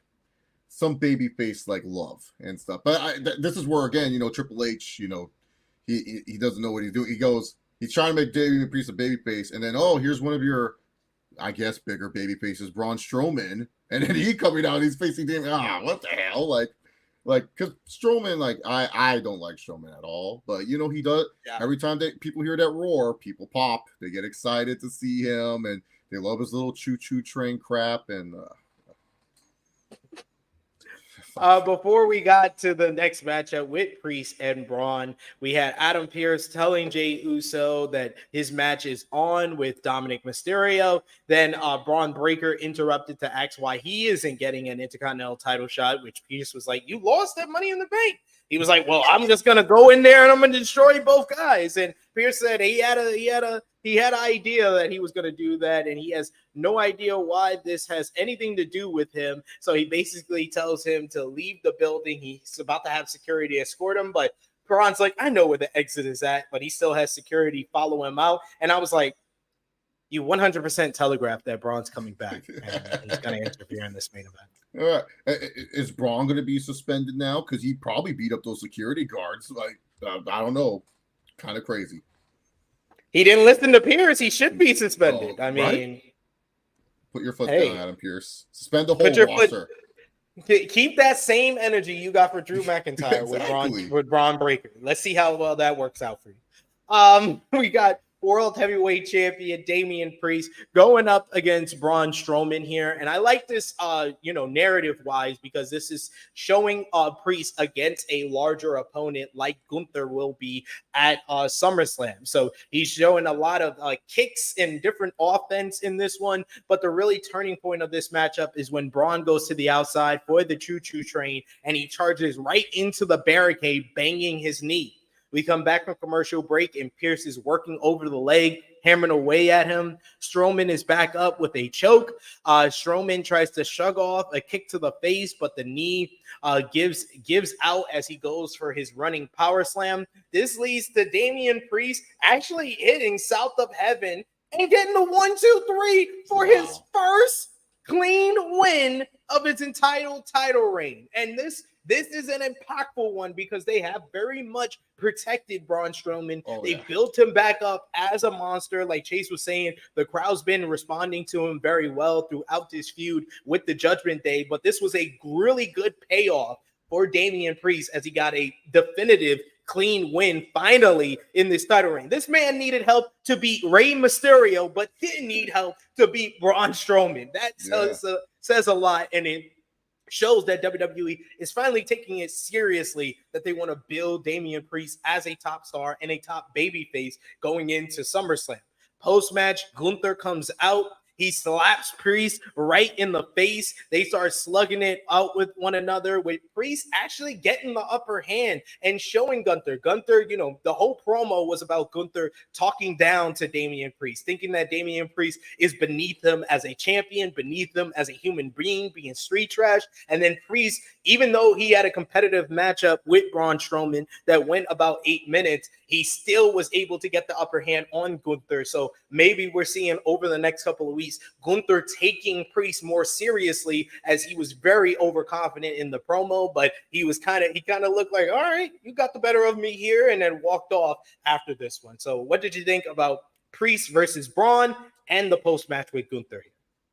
[SPEAKER 5] love and stuff. But this is where, again, Triple H, he doesn't know what he's doing. He's trying to make Damian Priest a baby face, and then, here's one of your, I guess, bigger baby faces, Braun Strowman, and then he coming out, he's facing Damian. What the hell? Like, because Strowman, I don't like Strowman at all, but he does. Yeah. Every time people hear that roar, people pop. They get excited to see him, and they love his little choo-choo train crap. And
[SPEAKER 4] before we got to the next matchup with Priest and Braun, we had Adam Pearce telling Jey Uso that his match is on with Dominik Mysterio. Then Braun Breaker interrupted to ask why he isn't getting an Intercontinental title shot, which Pearce was like, "You lost that Money in the Bank." He was like, "Well, I'm just gonna go in there and I'm gonna destroy both guys." And Pearce said he had an idea that he was gonna do that, and he has no idea why this has anything to do with him. So he basically tells him to leave the building. He's about to have security escort him, but Braun's like, I know where the exit is at, but he still has security follow him out. And I was like, you 100% telegraphed that Braun's coming back and he's going to interfere in this main event.
[SPEAKER 5] All right. Is Braun going to be suspended now? Because he probably beat up those security guards. Like, I don't know. Kind of crazy.
[SPEAKER 4] He didn't listen to Pierce. He should be suspended. I mean,
[SPEAKER 5] right? Put your foot down, Adam Pierce. Suspend the whole roster.
[SPEAKER 4] Keep that same energy you got for Drew McIntyre
[SPEAKER 5] Exactly.
[SPEAKER 4] with Braun Breaker. Let's see how well that works out for you. We got World Heavyweight Champion Damian Priest going up against Braun Strowman here. And I like this, narrative-wise, because this is showing Priest against a larger opponent like Gunther will be at SummerSlam. So he's showing a lot of kicks and different offense in this one. But the really turning point of this matchup is when Braun goes to the outside for the choo-choo train and he charges right into the barricade, banging his knee. We come back from commercial break, and Pierce is working over the leg, hammering away at him. Strowman is back up with a choke. Strowman tries to shrug off a kick to the face, but the knee gives out as he goes for his running power slam. This leads to Damian Priest actually hitting South of Heaven and getting the 1-2-3 for his first clean win of his entitled title reign. And this is an impactful one because they have very much protected Braun Strowman. They built him back up as a monster. Like Chase was saying, the crowd's been responding to him very well throughout this feud with the Judgment Day. But this was a really good payoff for Damian Priest as he got a definitive clean win finally in this title reign. This man needed help to beat Rey Mysterio, but didn't need help to beat Braun Strowman. That says a lot, and it shows that WWE is finally taking it seriously, that they want to build Damian Priest as a top star and a top babyface going into SummerSlam. Post-match, Gunther comes out. He slaps Priest right in the face. They start slugging it out with one another, with Priest actually getting the upper hand and showing Gunther. Gunther, the whole promo was about Gunther talking down to Damian Priest, thinking that Damian Priest is beneath him as a champion, beneath him as a human being, being street trash. And then Priest, even though he had a competitive matchup with Braun Strowman that went about 8 minutes, he still was able to get the upper hand on Gunther. So maybe we're seeing over the next couple of weeks, Gunther taking Priest more seriously, as he was very overconfident in the promo, but he kind of looked like, all right, you got the better of me here, and then walked off after this one. So what did you think about Priest versus Braun and the post-match with Gunther?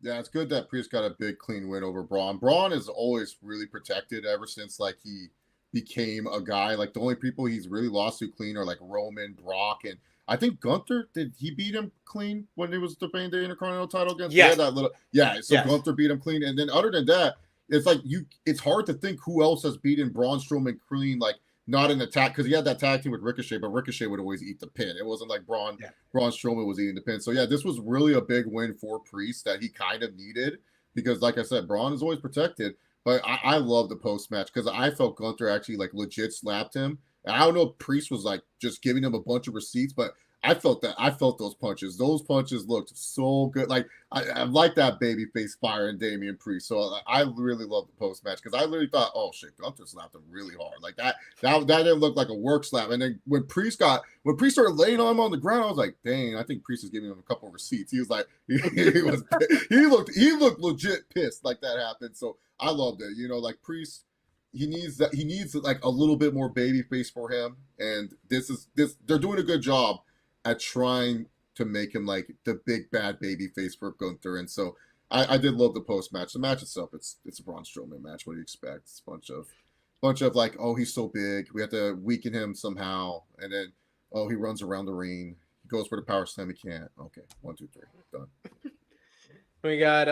[SPEAKER 5] Yeah, it's good that Priest got a big clean win over Braun. Braun is always really protected ever since he became a guy. Like, the only people he's really lost to clean are like Roman, Brock, and I think Gunther. Did he beat him clean when it was defending the Intercontinental title against?
[SPEAKER 4] Yes.
[SPEAKER 5] So Gunther beat him clean, and then other than that, it's like it's hard to think who else has beaten Braun Strowman clean, like not in attack, because he had that tag team with Ricochet, but Ricochet would always eat the pin. It wasn't like Braun Strowman was eating the pin. So yeah, this was really a big win for Priest that he kind of needed, because like I said, Braun is always protected. But I love the post match because I felt Gunther actually legit slapped him. And I don't know if Priest was just giving him a bunch of receipts, but I felt those punches. Those punches looked so good. Like I like that babyface fire in Damian Priest. So I really love the post match because I literally thought, oh shit, Gunther slapped him really hard. Like that didn't look like a work slap. And then when Priest started laying on him on the ground, I was like, dang, I think Priest is giving him a couple of receipts. He was like, he looked legit pissed like that happened. So I loved it. Priest. He needs a little bit more babyface for him, and they're doing a good job at trying to make him like the big bad babyface for Gunther. And so I did love the post match. The match itself, it's a Braun Strowman match. What do you expect? It's a bunch of like, oh, he's so big, we have to weaken him somehow, and then he runs around the ring, he goes for the power slam, he can't. Okay, 1, 2, 3, done.
[SPEAKER 4] We got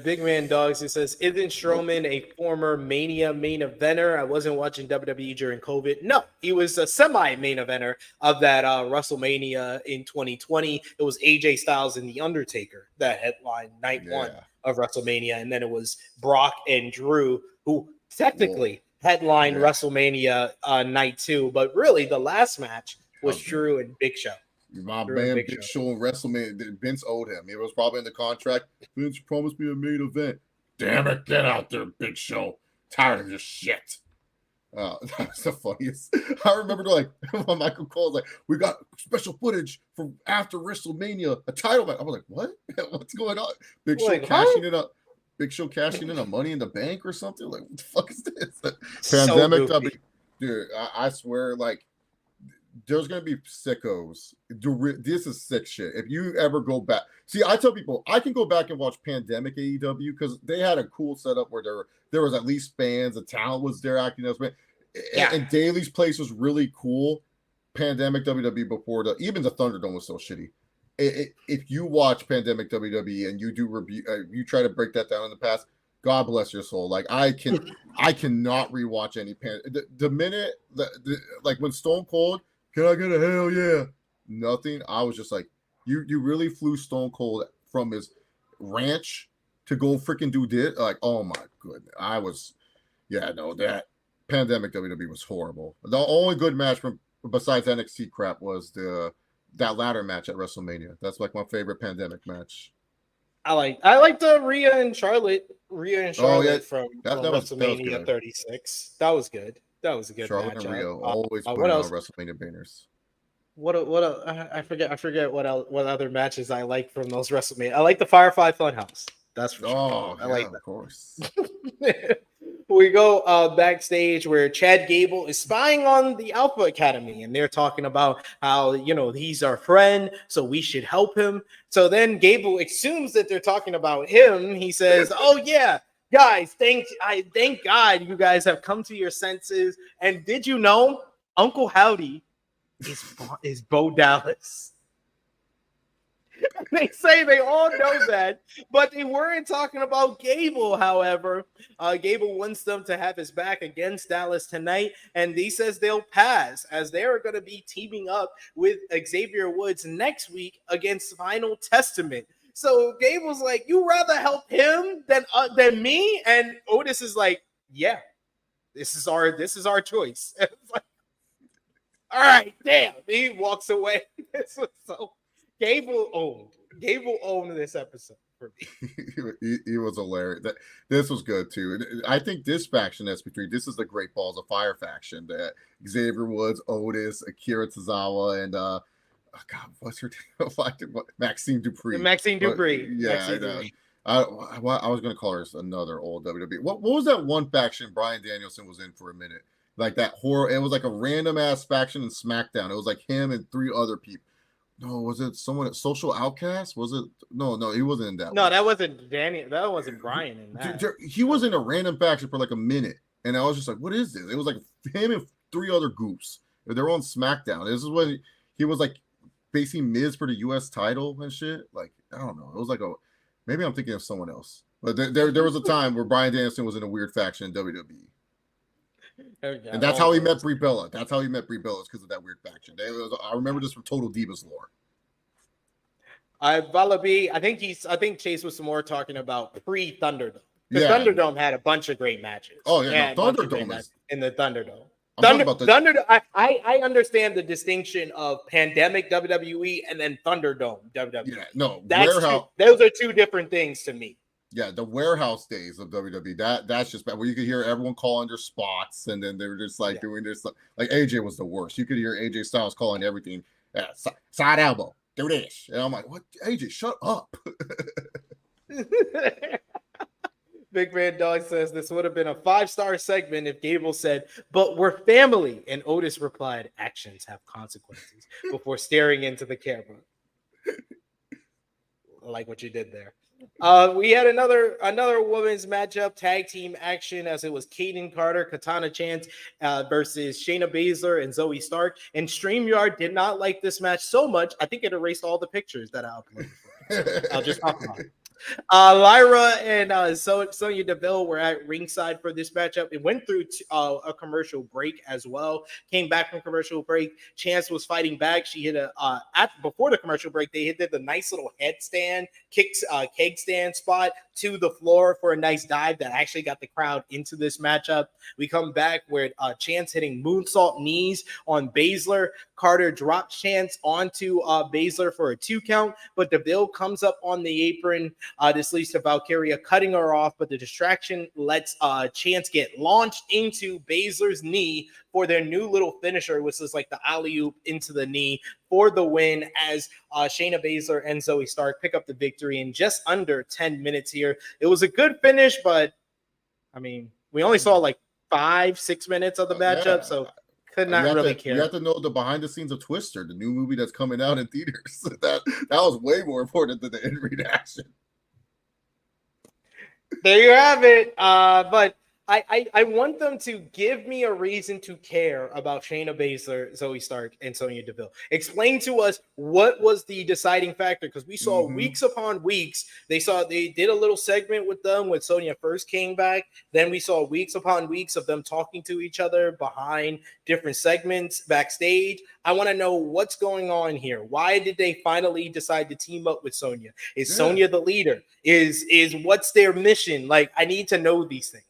[SPEAKER 4] Big Man Dogs who says, isn't Strowman a former Mania main eventer? I wasn't watching WWE during COVID. No, he was a semi-main eventer of that WrestleMania in 2020. It was AJ Styles and The Undertaker that headlined night one of WrestleMania. And then it was Brock and Drew, who technically headlined WrestleMania night 2. But really, the last match was Drew and Big Show.
[SPEAKER 5] My man, Big Show and WrestleMania. Vince owed him. It was probably in the contract. Vince promised me a main event. Damn it, get out there, Big Show. Tired of this shit. That's the funniest. I remember like when Michael Cole's like, we got special footage from after WrestleMania, a title match. I was like, what? What's going on? Big Show cashing in a Money in the Bank or something. Like, what the fuck is this? Pandemic W. Dude, I swear, like, there's gonna be sickos. This is sick shit. If you ever go back, see, I tell people I can go back and watch Pandemic AEW because they had a cool setup where there was at least fans, the talent was there acting as man. Yeah. And Daly's place was really cool. Pandemic WWE before even the Thunderdome was so shitty. If you watch Pandemic WWE and you do review, you try to break that down in the past. God bless your soul. Like I cannot rewatch any the minute like when Stone Cold. Can I get a hell yeah? Nothing. I was just like, you really flew Stone Cold from his ranch to go freaking do this? Like, oh my goodness. That Pandemic WWE was horrible. The only good match besides NXT crap was that ladder match at WrestleMania. That's like my favorite Pandemic match.
[SPEAKER 4] I like the Rhea and Charlotte from WrestleMania 36. That was good. That was a good
[SPEAKER 5] Charlotte
[SPEAKER 4] match.
[SPEAKER 5] And Rhea always putting on WrestleMania banners.
[SPEAKER 4] I forget what other matches I like from those WrestleMania. I like the Firefly Funhouse. That's for sure. I like that. Of course. We go backstage where Chad Gable is spying on the Alpha Academy, and they're talking about how he's our friend, so we should help him. So then Gable assumes that they're talking about him. He says, "Oh yeah. Guys, thank God you guys have come to your senses. And did you know Uncle Howdy is Bo Dallas?" They say they all know that, but they weren't talking about Gable. However, Gable wants them to have his back against Dallas tonight, and he says they'll pass as they are going to be teaming up with Xavier Woods next week against Final Testament. So Gable's like, you rather help him than me? And Otis is like, yeah, this is our choice. It's like, all right, damn. He walks away. This was so Gable owned this episode for me.
[SPEAKER 5] he was hilarious. This was good too. I think this faction SP3, this is the Great Balls of Fire faction. That Xavier Woods, Otis, Akira Tozawa, and God, what's her name? Maxine Dupree.
[SPEAKER 4] Maxine Dupree.
[SPEAKER 5] I was going to call her another old WWE. What was that one faction Bryan Danielson was in for a minute? Like that horror. It was like a random ass faction in SmackDown. It was like him and 3 other people. No, was it someone? Social Outcast? Was it? No, he wasn't in that.
[SPEAKER 4] No, that wasn't Danny. That wasn't Bryan in that.
[SPEAKER 5] He was in a random faction for like a minute, and I was just like, "What is this?" It was like him and 3 other goofs. They're on SmackDown. This is when he was like facing Miz for the U.S. title and shit. Like, I don't know. It was like maybe I'm thinking of someone else. But there was a time where Bryan Danielson was in a weird faction in WWE. And that's how he met Brie Bella. That's how he met Brie Bella, is because of that weird faction. I remember this from Total Divas lore.
[SPEAKER 4] Valabi, I think Chase was more talking about pre-Thunderdome. The Thunderdome had a bunch of great matches.
[SPEAKER 5] Oh yeah, Thunderdome is
[SPEAKER 4] in the Thunderdome. I understand the distinction of Pandemic WWE and then Thunderdome WWE.
[SPEAKER 5] Yeah, no,
[SPEAKER 4] those are 2 different things to me.
[SPEAKER 5] Yeah, the warehouse days of WWE, that's just bad. Where you could hear everyone calling their spots, and then they were just like doing this. Like AJ was the worst. You could hear AJ Styles calling everything side elbow, do this, and I'm like, what? AJ, shut up.
[SPEAKER 4] Big Man Dog says this would have been a 5-star segment if Gable said, "But we're family," and Otis replied, "Actions have consequences," before staring into the camera. I like what you did there. We had another women's matchup, tag team action, as it was Kaden Carter, Katana Chance versus Shayna Baszler and Zoe Stark. And StreamYard did not like this match so much, I think it erased all the pictures that I uploaded for it. So I'll just talk about it. Lyra and Sonya Deville were at ringside for this matchup. It went through a commercial break as well. Came back from commercial break. Chance was fighting back. She hit before the commercial break. They did the nice little headstand, keg stand spot to the floor for a nice dive that actually got the crowd into this matchup. We come back where Chance hitting moonsault knees on Baszler. Carter drops Chance onto Baszler for a 2 count, but Deville comes up on the apron. This leads to Valkyria cutting her off, but the distraction lets Chance get launched into Baszler's knee for their new little finisher, which is like the alley-oop into the knee for the win, as Shayna Baszler and Zoe Stark pick up the victory in just under 10 minutes here. It was a good finish, but I mean, we only saw like 5-6 minutes of the matchup, so could not really care.
[SPEAKER 5] You have to know the behind the scenes of Twister, the new movie that's coming out in theaters. that was way more important than the in-ring action.
[SPEAKER 4] There you have it. But I want them to give me a reason to care about Shayna Baszler, Zoe Stark, and Sonya Deville. Explain to us what was the deciding factor, because we saw weeks upon weeks. They did a little segment with them when Sonya first came back. Then we saw weeks upon weeks of them talking to each other behind different segments backstage. I want to know what's going on here. Why did they finally decide to team up with Sonya? Is Sonya the leader? Is what's their mission? Like, I need to know these things.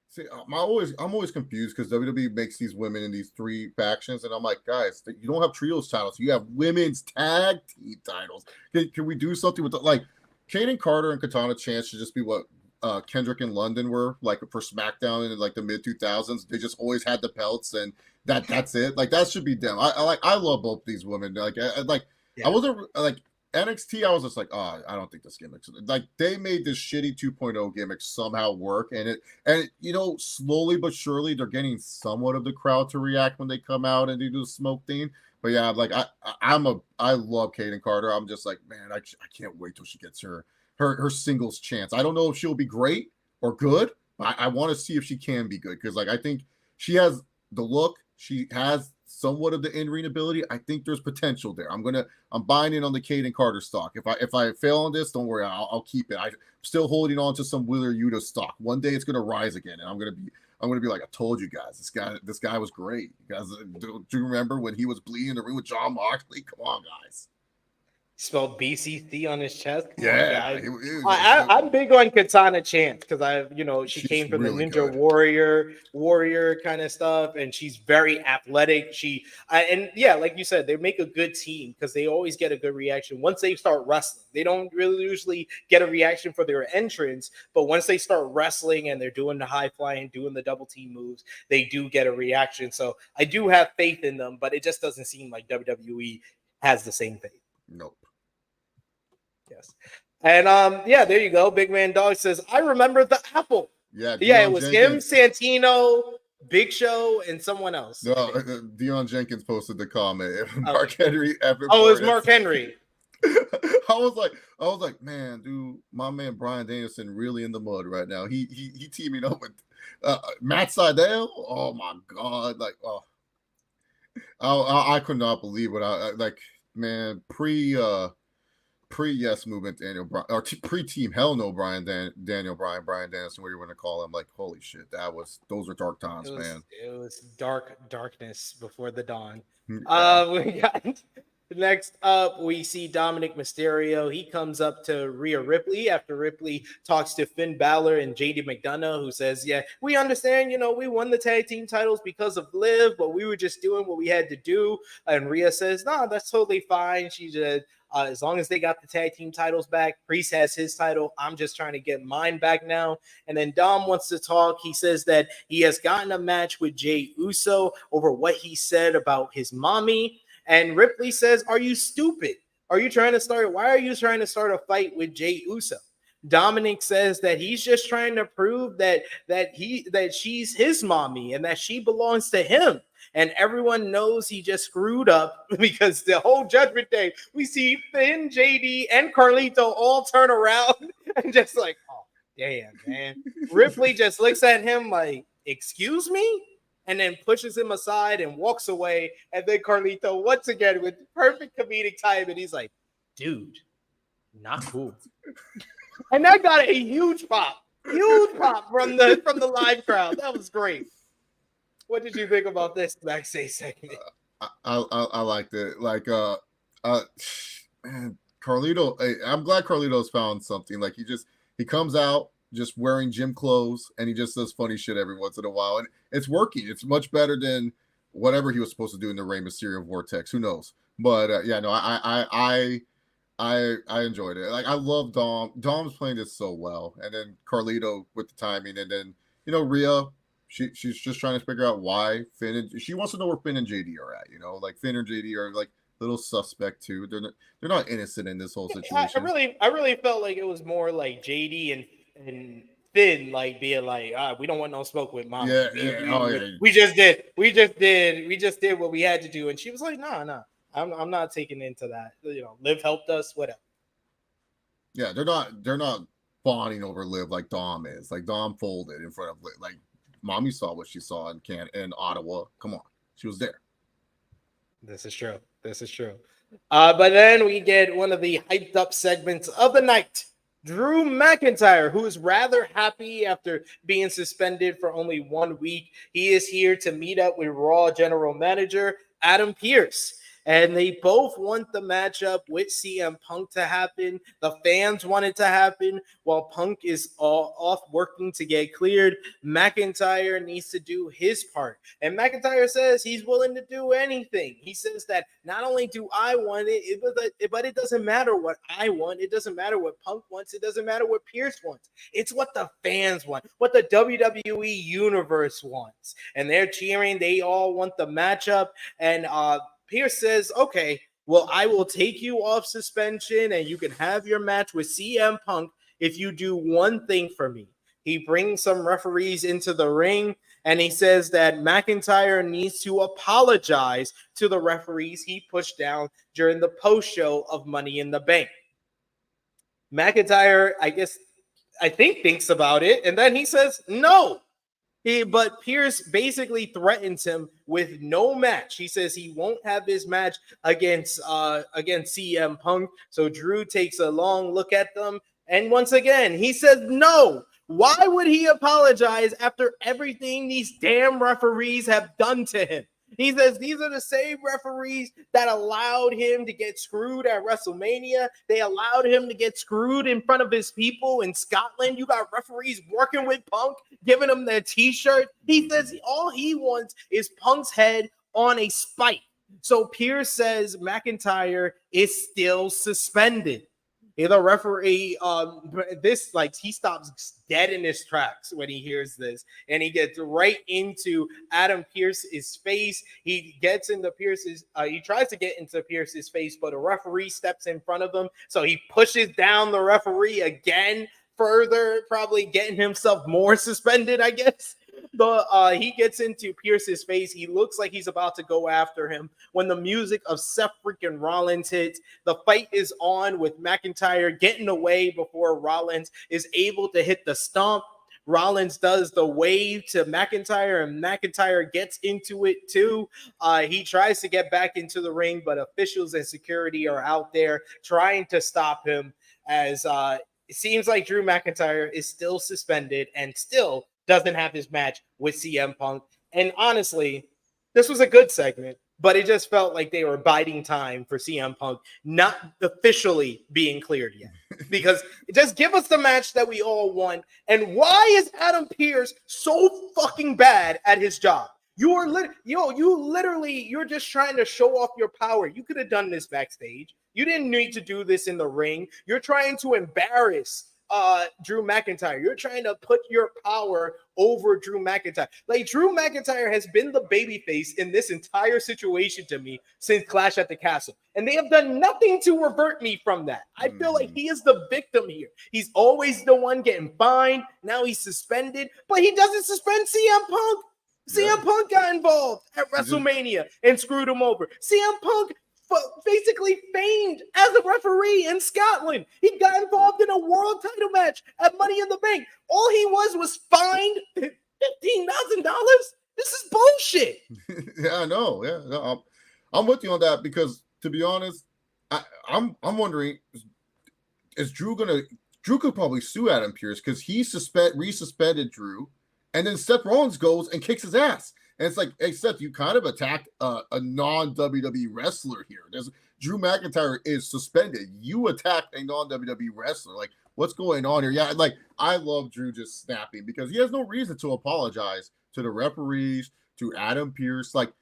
[SPEAKER 5] See, I'm always confused because WWE makes these women in these 3 factions, and I'm like, guys, you don't have trios titles. You have women's tag team titles. Can we do something with like Kaden Carter and Katana Chance should just be what Kendrick and London were like for SmackDown in like the mid 2000s. They just always had the pelts, and that's it. Like that should be them. I love both these women. I wasn't like. NXT, I was just like, oh, I don't think this gimmick's like they made this shitty 2.0 gimmick somehow work, and slowly but surely they're getting somewhat of the crowd to react when they come out and they do the smoke thing. But yeah, like I love Kaden Carter. I'm just like, man, I can't wait till she gets her singles chance. I don't know if she'll be great or good. I want to see if she can be good, because like I think she has the look, she has somewhat of the in-ring ability. I think there's potential there. I'm buying in on the Kaden Carter stock. If I fail on this, don't worry, I'll keep it. I'm still holding on to some Wheeler Yuta stock. One day it's gonna rise again, and I'm gonna be like, I told you guys, this guy was great. You guys, do you remember when he was bleeding in the ring with John Moxley? Come on, guys.
[SPEAKER 4] Spelled BCC on his chest.
[SPEAKER 5] Yeah,
[SPEAKER 4] I'm big on Katana Chance because she came from
[SPEAKER 5] really
[SPEAKER 4] the Ninja Warrior kind of stuff, and she's very athletic. Like you said, they make a good team because they always get a good reaction once they start wrestling. They don't really usually get a reaction for their entrance, but once they start wrestling and they're doing the high flying, doing the double team moves, they do get a reaction. So I do have faith in them, but it just doesn't seem like WWE has the same faith.
[SPEAKER 5] Nope.
[SPEAKER 4] Yes. And there you go. Big Man Dog says, I remember the Apple.
[SPEAKER 5] Yeah,
[SPEAKER 4] it was Jenkins. Him, Santino, Big Show, and someone else.
[SPEAKER 5] No, Dion Jenkins posted the comment. Mark Henry.
[SPEAKER 4] It was Mark Henry.
[SPEAKER 5] I was like, man, dude, my man Bryan Danielson really in the mud right now. He teaming up with Matt Sydal. Oh my god, like, oh, I could not believe what I like, man. Pre Yes Movement Daniel Bryan, or pre Team Hell No Bryan Danielson, what you want to call him? Like, holy shit, those were dark times, man.
[SPEAKER 4] It was darkness before the dawn.
[SPEAKER 5] Yeah.
[SPEAKER 4] We got next up, we see Dominik Mysterio. He comes up to Rhea Ripley after Ripley talks to Finn Balor and JD McDonough, who says, yeah, we understand, we won the tag team titles because of Liv, but we were just doing what we had to do. And Rhea says, no, that's totally fine. She just, as long as they got the tag team titles back, Priest has his title. I'm just trying to get mine back now. And then Dom wants to talk. He says that he has gotten a match with Jey Uso over what he said about his mommy. And Ripley says, are you stupid? Why are you trying to start a fight with Jey Uso? Dominik says that he's just trying to prove that she's his mommy and that she belongs to him. And everyone knows he just screwed up because the whole Judgment Day, we see Finn, JD, and Carlito all turn around and just like, oh, damn, man. Ripley just looks at him like, excuse me? And then pushes him aside and walks away. And then Carlito, once again, with perfect comedic time, and he's like, dude, not cool. And that got a huge pop from the live crowd. That was great. What did you think about this backstage segment?
[SPEAKER 5] I liked it. Like, man, Carlito. I'm glad Carlito's found something. Like, he comes out just wearing gym clothes, and he just does funny shit every once in a while, and it's working. It's much better than whatever he was supposed to do in the Rey Mysterio Vortex. Who knows? But I enjoyed it. Like I love Dom. Dom's playing this so well, and then Carlito with the timing, and then Rhea. She's just trying to figure out why Finn and she wants to know where Finn and JD are at. Like Finn and JD are like little suspect too. They're not innocent in this whole situation.
[SPEAKER 4] I really felt like it was more like JD and Finn like being like, we don't want no smoke with Mom. We just did what we had to do, and she was like, nah. I'm not taking into that. Liv helped us, whatever.
[SPEAKER 5] Yeah, they're not bonding over Liv like Dom is. Like Dom folded in front of Liv. Like Mommy saw what she saw in Ottawa. Come on, she was there.
[SPEAKER 4] This is true. But then we get one of the hyped up segments of the night. Drew McIntyre, who is rather happy after being suspended for only 1 week. He is here to meet up with Raw General Manager Adam Pearce. And they both want the matchup with CM Punk to happen. The fans want it to happen. While Punk is off working to get cleared, McIntyre needs to do his part. And McIntyre says he's willing to do anything. He says that not only do I want it, but it doesn't matter what I want. It doesn't matter what Punk wants. It doesn't matter what Pearce wants. It's what the fans want, what the WWE Universe wants. And they're cheering. They all want the matchup. And Pearce says, okay, well, I will take you off suspension and you can have your match with CM Punk if you do one thing for me. He brings some referees into the ring and he says that McIntyre needs to apologize to the referees he pushed down during the post-show of Money in the Bank. McIntyre, I think thinks about it, and then he says no. But Pearce basically threatens him with no match. He says he won't have his match against CM Punk. So Drew takes a long look at them. And once again, he says no. Why would he apologize after everything these damn referees have done to him? He says these are the same referees that allowed him to get screwed at WrestleMania. They allowed him to get screwed in front of his people in Scotland. You got referees working with Punk, giving him their t-shirt. He says all he wants is Punk's head on a spike. So Pearce says McIntyre is still suspended. The referee, he stops dead in his tracks when he hears this, and he gets right into Adam Pearce's face. He gets into he tries to get into Pearce's face, but a referee steps in front of him, so he pushes down the referee again, further probably getting himself more suspended, I guess. He gets into Pearce's face. He looks like he's about to go after him when the music of Seth freaking Rollins hits. The fight is on with McIntyre getting away before Rollins is able to hit the stomp. Rollins does the wave to McIntyre, and McIntyre gets into it too. He tries to get back into the ring, but officials and security are out there trying to stop him as it seems like Drew McIntyre is still suspended and still doesn't have his match with CM Punk. And honestly, this was a good segment, but it just felt like they were biding time for CM Punk not officially being cleared yet. Because just give us the match that we all want. And why is Adam Pearce so fucking bad at his job? You're just trying to show off your power. You could have done this backstage. You didn't need to do this in the ring. You're trying to embarrass Drew McIntyre. You're trying to put your power over Drew McIntyre. Like, Drew McIntyre has been the babyface in this entire situation to me since Clash at the Castle, and they have done nothing to revert me from that. I feel like he is the victim here. He's always the one getting fined. Now he's suspended, but he doesn't suspend CM Punk. CM Punk got involved at WrestleMania and screwed him over. CM Punk basically feigned as a referee in Scotland. He got involved in a world title match at Money in the Bank. All he was fined $15,000. This is bullshit.
[SPEAKER 5] Yeah, I know. Yeah, no, I'm with you on that because, to be honest, I'm wondering, is Drew could probably sue Adam Pearce because he resuspended Drew, and then Seth Rollins goes and kicks his ass. And it's like, hey, Seth, you kind of attacked a non-WWE wrestler here. Drew McIntyre is suspended. You attacked a non-WWE wrestler. Like, what's going on here? Yeah, like, I love Drew just snapping because he has no reason to apologize to the referees, to Adam Pearce. Like,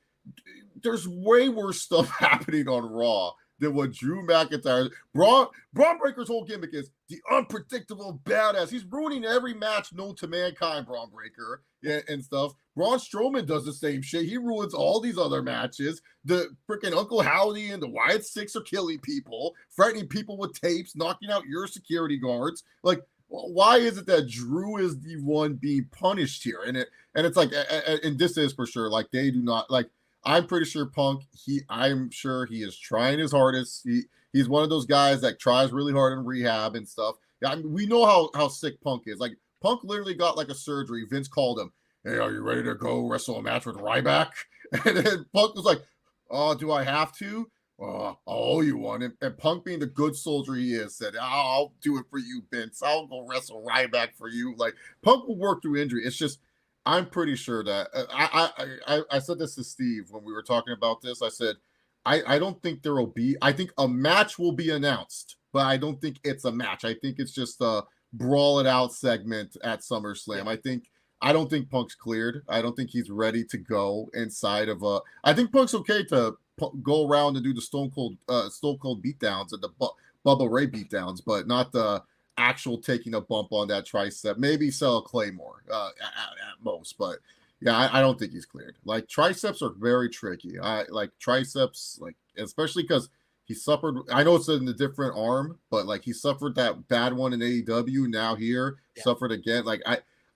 [SPEAKER 5] there's way worse stuff happening on Raw than what Drew McIntyre. Braun Breaker's whole gimmick is the unpredictable badass. He's ruining every match known to mankind, Braun Breaker, and stuff. Braun Strowman does the same shit. He ruins all these other matches. The freaking Uncle Howdy and the Wyatt Sicks are killing people, frightening people with tapes, knocking out your security guards. Like, why is it that Drew is the one being punished here? And it's like, and this is for sure, like, they do not, like, I'm pretty sure Punk, I'm sure he is trying his hardest. He's one of those guys that tries really hard in rehab and stuff. I mean, we know how sick Punk is. Like, Punk literally got like a surgery. Vince called him, "Hey, are you ready to go wrestle a match with Ryback?" And then Punk was like, "Oh, do I have to? I'll owe you one." And Punk, being the good soldier he is, said, "I'll do it for you, Vince. I'll go wrestle Ryback for you." Like, Punk will work through injury. It's just, I'm pretty sure that I said this to Steve when we were talking about this. I said, I don't think there will be. I think a match will be announced, but I don't think it's a match. I think it's just a brawl it out segment at SummerSlam. I don't think Punk's cleared. I don't think he's ready to go inside of a. I think Punk's okay to go around and do the Stone Cold beatdowns and the Bubba Ray beatdowns, but not the actual taking a bump on that tricep. Maybe sell a Claymore at most, but yeah, I don't think he's cleared. Like, triceps are very tricky. I like triceps, like, especially because he suffered. I know it's in a different arm, but like, he suffered that bad one in AEW. Now here, suffered again. Like,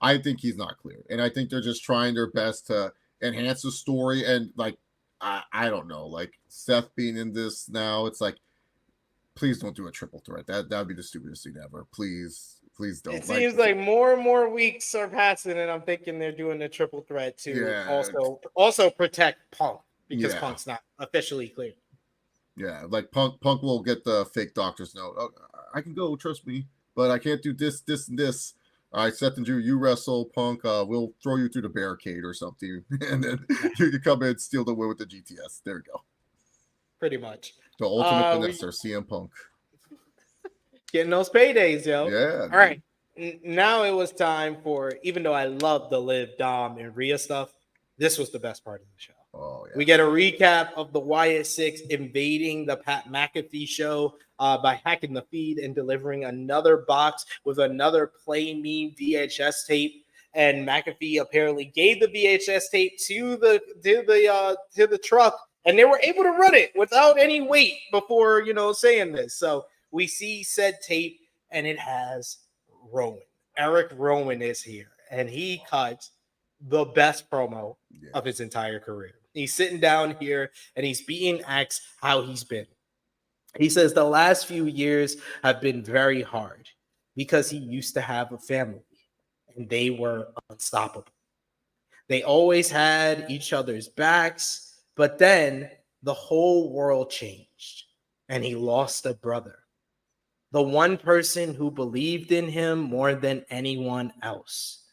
[SPEAKER 5] I think he's not cleared, and I think they're just trying their best to enhance the story. And like, I don't know, like Seth being in this now, it's like, please don't do a triple threat. That'd be the stupidest thing ever. Please don't.
[SPEAKER 4] It seems like more and more weeks are passing, and I'm thinking they're doing a triple threat to also protect Punk, because Punk's not officially cleared.
[SPEAKER 5] Yeah, like Punk will get the fake doctor's note. "Oh, I can go, trust me, but I can't do this, and this. All right, Seth and Drew, you wrestle. Punk, we'll throw you through the barricade or something, and then you can come in and steal the win with the GTS. There you go.
[SPEAKER 4] Pretty much.
[SPEAKER 5] The ultimate finesser, CM Punk.
[SPEAKER 4] Getting those paydays, yo.
[SPEAKER 5] Yeah.
[SPEAKER 4] All right. Now it was time for, even though I love the Liv, Dom, and Rhea stuff, this was the best part of the show.
[SPEAKER 5] Oh, yeah.
[SPEAKER 4] We get a recap of the Wyatt Sicks invading the Pat McAfee show by hacking the feed and delivering another box with another Play Me VHS tape. And McAfee apparently gave the VHS tape to the truck, and they were able to run it without any wait before, saying this. So we see said tape, and it has Rowan. Eric Rowan is here, and he cuts the best promo of his entire career. He's sitting down here, and he's being asked how he's been. He says the last few years have been very hard because he used to have a family, and they were unstoppable. They always had each other's backs, but then the whole world changed, and he lost a brother. The one person who believed in him more than anyone else.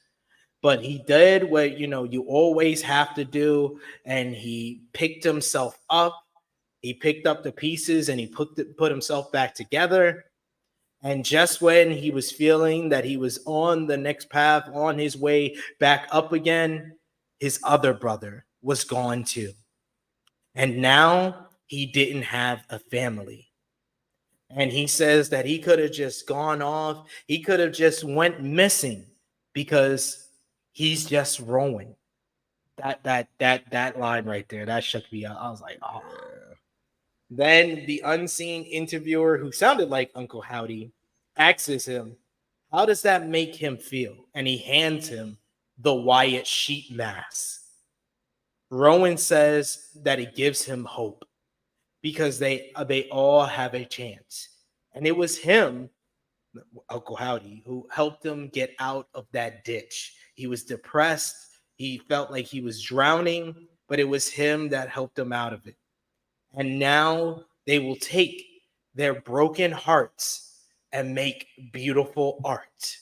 [SPEAKER 4] But he did what, you always have to do, and he picked himself up. He picked up the pieces, and he put himself back together. And just when he was feeling that he was on the next path, on his way back up again, his other brother was gone too. And now he didn't have a family. And he says that he could have just gone off. He could have just went missing because he's just Rowan. That line right there, that shook me up. I was like, oh. Then the unseen interviewer, who sounded like Uncle Howdy, asks him, how does that make him feel? And he hands him the Wyatt sheet mask. Rowan says that it gives him hope because they all have a chance. And it was him, Uncle Howdy, who helped him get out of that ditch. He was depressed. He felt like he was drowning, but it was him that helped him out of it. And now they will take their broken hearts and make beautiful art.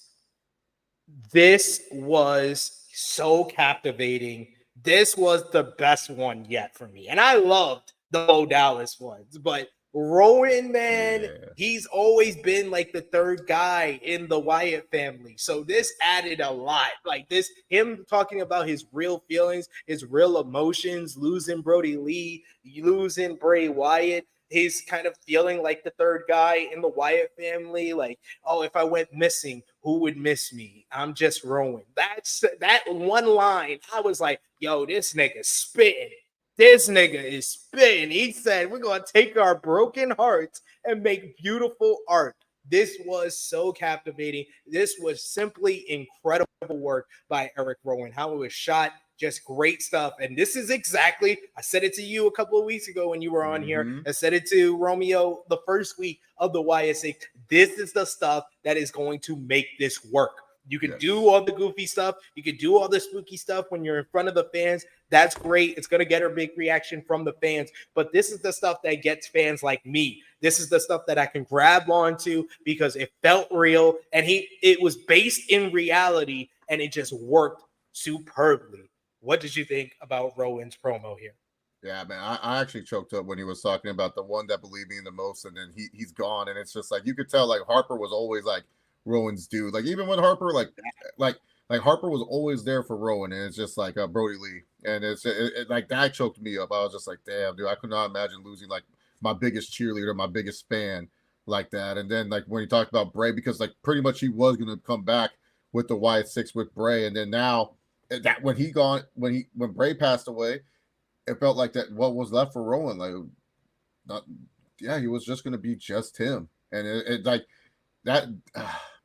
[SPEAKER 4] This was so captivating. This was the best one yet for me. And I loved the Bo Dallas ones, but Rowan, man, he's always been like the third guy in the Wyatt family. So this added a lot. Like this, him talking about his real feelings, his real emotions, losing Brody Lee, losing Bray Wyatt, he's kind of feeling like the third guy in the Wyatt family. Like, oh, if I went missing, who would miss me? I'm just Rowan. That's that one line. I was like, yo, this nigga spitting. This nigga is spitting. He said, we're going to take our broken hearts and make beautiful art. This was so captivating. This was simply incredible work by Eric Rowan. How it was shot, just great stuff. And this is exactly, I said it to you a couple of weeks ago when you were on here. I said it to Romeo the first week of the Wyatt Sicks. This is the stuff that is going to make this work. You can do all the goofy stuff. You can do all the spooky stuff when you're in front of the fans. That's great. It's going to get a big reaction from the fans. But this is the stuff that gets fans like me. This is the stuff that I can grab onto because it felt real and it was based in reality and it just worked superbly. What did you think about Rowan's promo here?
[SPEAKER 5] Yeah, man, I actually choked up when he was talking about the one that believed me the most, and then he's gone, and it's just like you could tell like Harper was always like Rowan's dude. Like even when Harper like Harper was always there for Rowan, and it's just like Brody Lee, and it's like that choked me up. I was just like, damn, dude, I could not imagine losing like my biggest cheerleader, my biggest fan like that. And then like when he talked about Bray, because like pretty much he was gonna come back with the Wyatt Sicks with Bray, and then now that when Bray passed away, it felt like that what was left for Rowan, like he was just gonna be just him, and it like that.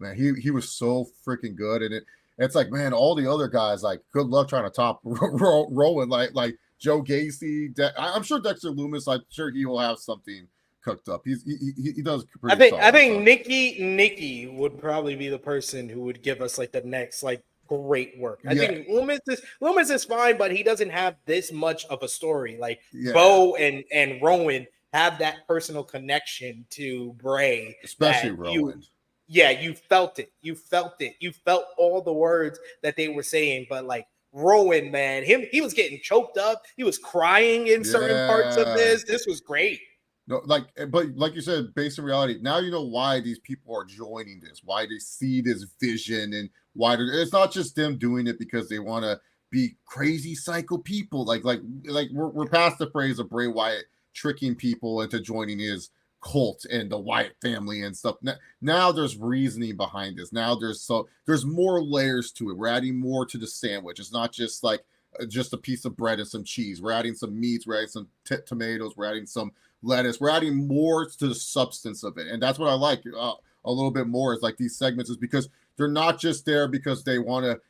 [SPEAKER 5] Man, he was so freaking good, and it's like, man, all the other guys, like, good luck trying to top Rowan, like Joe Gacy. I'm sure Dexter Lumis, I'm sure he will have something cooked up. He does.
[SPEAKER 4] I think Nikki would probably be the person who would give us like the next like great work. I think Lumis is fine, but he doesn't have this much of a story. Like Bo and Rowan have that personal connection to Bray,
[SPEAKER 5] especially Rowan.
[SPEAKER 4] You felt it. You felt all the words that they were saying, but like Rowan, man, he was getting choked up. He was crying in certain parts of this. This was great.
[SPEAKER 5] No, but like you said, based in reality, now you know why these people are joining this, why they see this vision, and why it's not just them doing it because they want to be crazy psycho people. Like we're past the phrase of Bray Wyatt tricking people into joining his cult and the Wyatt family and stuff. Now there's reasoning behind this. Now there's more layers to it. We're adding more to the sandwich. It's not just like just a piece of bread and some cheese. We're adding some meats. We're adding some tomatoes. We're adding some lettuce. We're adding more to the substance of it, and that's what I like a little bit more. Is like these segments is because they're not just there because they want to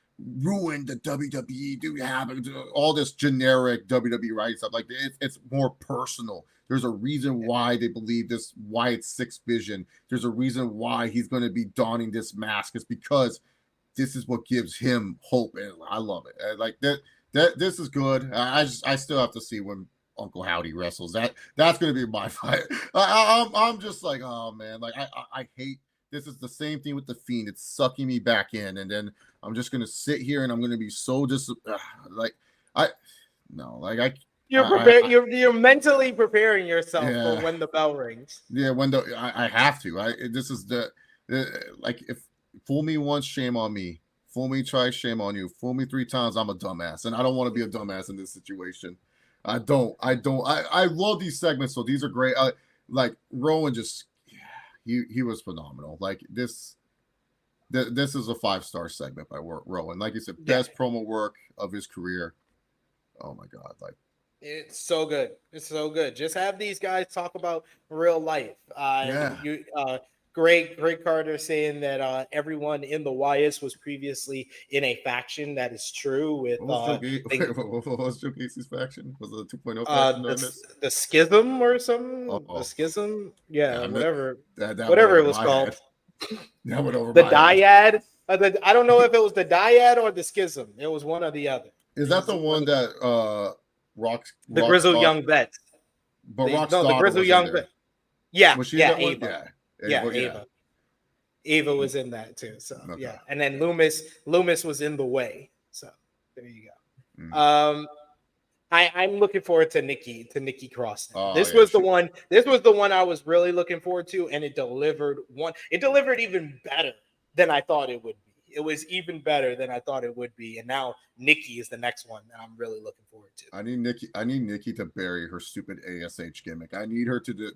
[SPEAKER 5] ruin the WWE. Do we have all this generic WWE right stuff? Like it's more personal. There's a reason why they believe this Wyatt Sicks vision. There's a reason why he's going to be donning this mask. It's because this is what gives him hope, and I love it. Like that. This is good. I still have to see when Uncle Howdy wrestles. That's going to be my fight. I'm just like, oh man, like I hate. This is the same thing with the Fiend. It's sucking me back in, and then I'm just going to sit here and I'm going to be so
[SPEAKER 4] You're mentally preparing yourself for when the bell rings.
[SPEAKER 5] Yeah, I have to. This is the like, if fool me once, shame on me. Fool me twice, shame on you. Fool me 3 times, I'm a dumbass, and I don't want to be a dumbass in this situation. I don't. I love these segments, so these are great. Like Rowan, he was phenomenal. Like this is a 5-star segment by Rowan. Like you said, best promo work of his career. Oh my god, like.
[SPEAKER 4] It's so good. It's so good. Just have these guys talk about real life. Great Carter saying that everyone in the Wyatts was previously in a faction. That is true. With
[SPEAKER 5] what was Joe Gacy's faction? Was it the 2.0 faction?
[SPEAKER 4] The Schism or something? The Schism? Whatever it was called.
[SPEAKER 5] That went over
[SPEAKER 4] the Dyad. I don't know if it was the Dyad or the Schism. It was one or the other.
[SPEAKER 5] Is that the one that
[SPEAKER 4] the Grizzled Young Vets?
[SPEAKER 5] But
[SPEAKER 4] the Grizzled Young Vets. Yeah,
[SPEAKER 5] was she
[SPEAKER 4] Ava. Ava was in that too. So and then Loomis was in the way. So there you go. I'm looking forward to Nikki Cross. This was the one I was really looking forward to, and it delivered even better than I thought it would be. It was even better than I thought it would be. And now Nikki is the next one that I'm really looking forward to.
[SPEAKER 5] I need Nikki to bury her stupid ASH gimmick. I need her to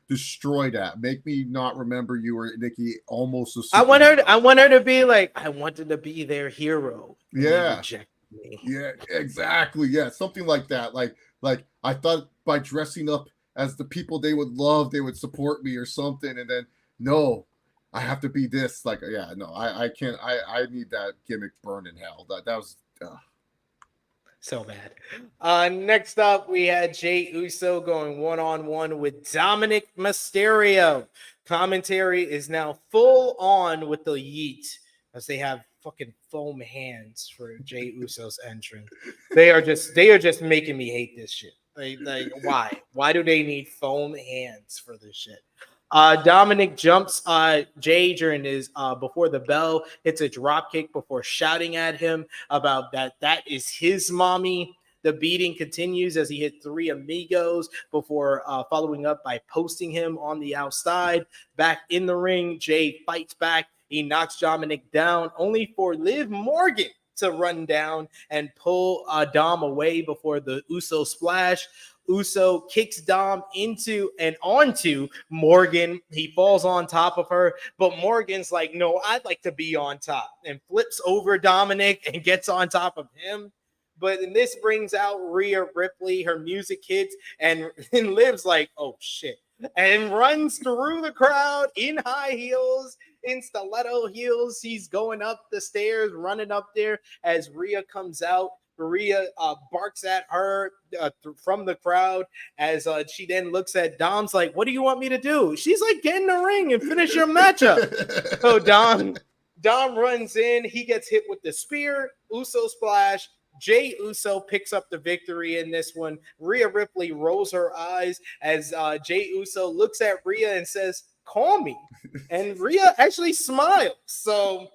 [SPEAKER 5] destroy that. Make me not remember you or Nikki almost.
[SPEAKER 4] I want her to be like, I wanted to be their hero.
[SPEAKER 5] Yeah.
[SPEAKER 4] Rejected me.
[SPEAKER 5] Yeah, exactly. Yeah, something like that. Like I thought by dressing up as the people they would love, they would support me or something, and then no, I have to be this. Like, yeah, no, I can't. I need that gimmick burned in hell. That was
[SPEAKER 4] so bad. Next up, we had Jey Uso going one-on-one with Dominik Mysterio. Commentary is now full on with the yeet as they have fucking foam hands for Jey Uso's entrance. They are just making me hate this shit. Like why? Why do they need foam hands for this shit? Dominik jumps Jey during his before the bell, hits a drop kick before shouting at him about that is his mommy. The beating continues as he hit 3 amigos before following up by posting him on the outside. Back in the ring, Jey fights back. He knocks Dominik down, only for Liv Morgan to run down and pull Dom away before the Uso splash. Uso kicks Dom into and onto Morgan. He falls on top of her, but Morgan's like, no, I'd like to be on top, and flips over Dominik and gets on top of him. But then this brings out Rhea Ripley, her music hits, and Liv's like, oh shit, and runs through the crowd in high heels, in stiletto heels. He's going up the stairs, running up there as Rhea comes out. Rhea barks at her from the crowd as she then looks at Dom's like, what do you want me to do? She's like, get in the ring and finish your matchup. So Dom runs in. He gets hit with the spear. Uso splash. Jey Uso picks up the victory in this one. Rhea Ripley rolls her eyes as Jey Uso looks at Rhea and says, call me. And Rhea actually smiles. So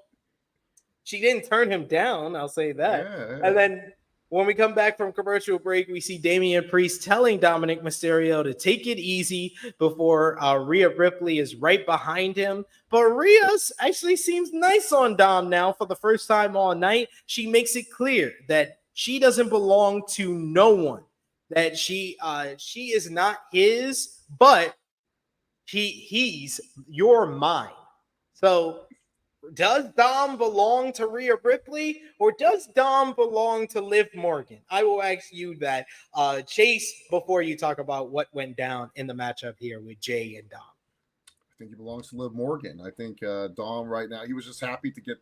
[SPEAKER 4] she didn't turn him down, I'll say that. Yeah. And then when we come back from commercial break, we see Damian Priest telling Dominik Mysterio to take it easy before Rhea Ripley is right behind him. But Rhea actually seems nice on Dom now for the first time all night. She makes it clear that she doesn't belong to no one, that she is not his, but he's your mine. So does Dom belong to Rhea Ripley, or does Dom belong to Liv Morgan? I will ask you that, Chase, before you talk about what went down in the matchup here with Jey and Dom.
[SPEAKER 5] I think he belongs to Liv Morgan. I think Dom right now, he was just happy to get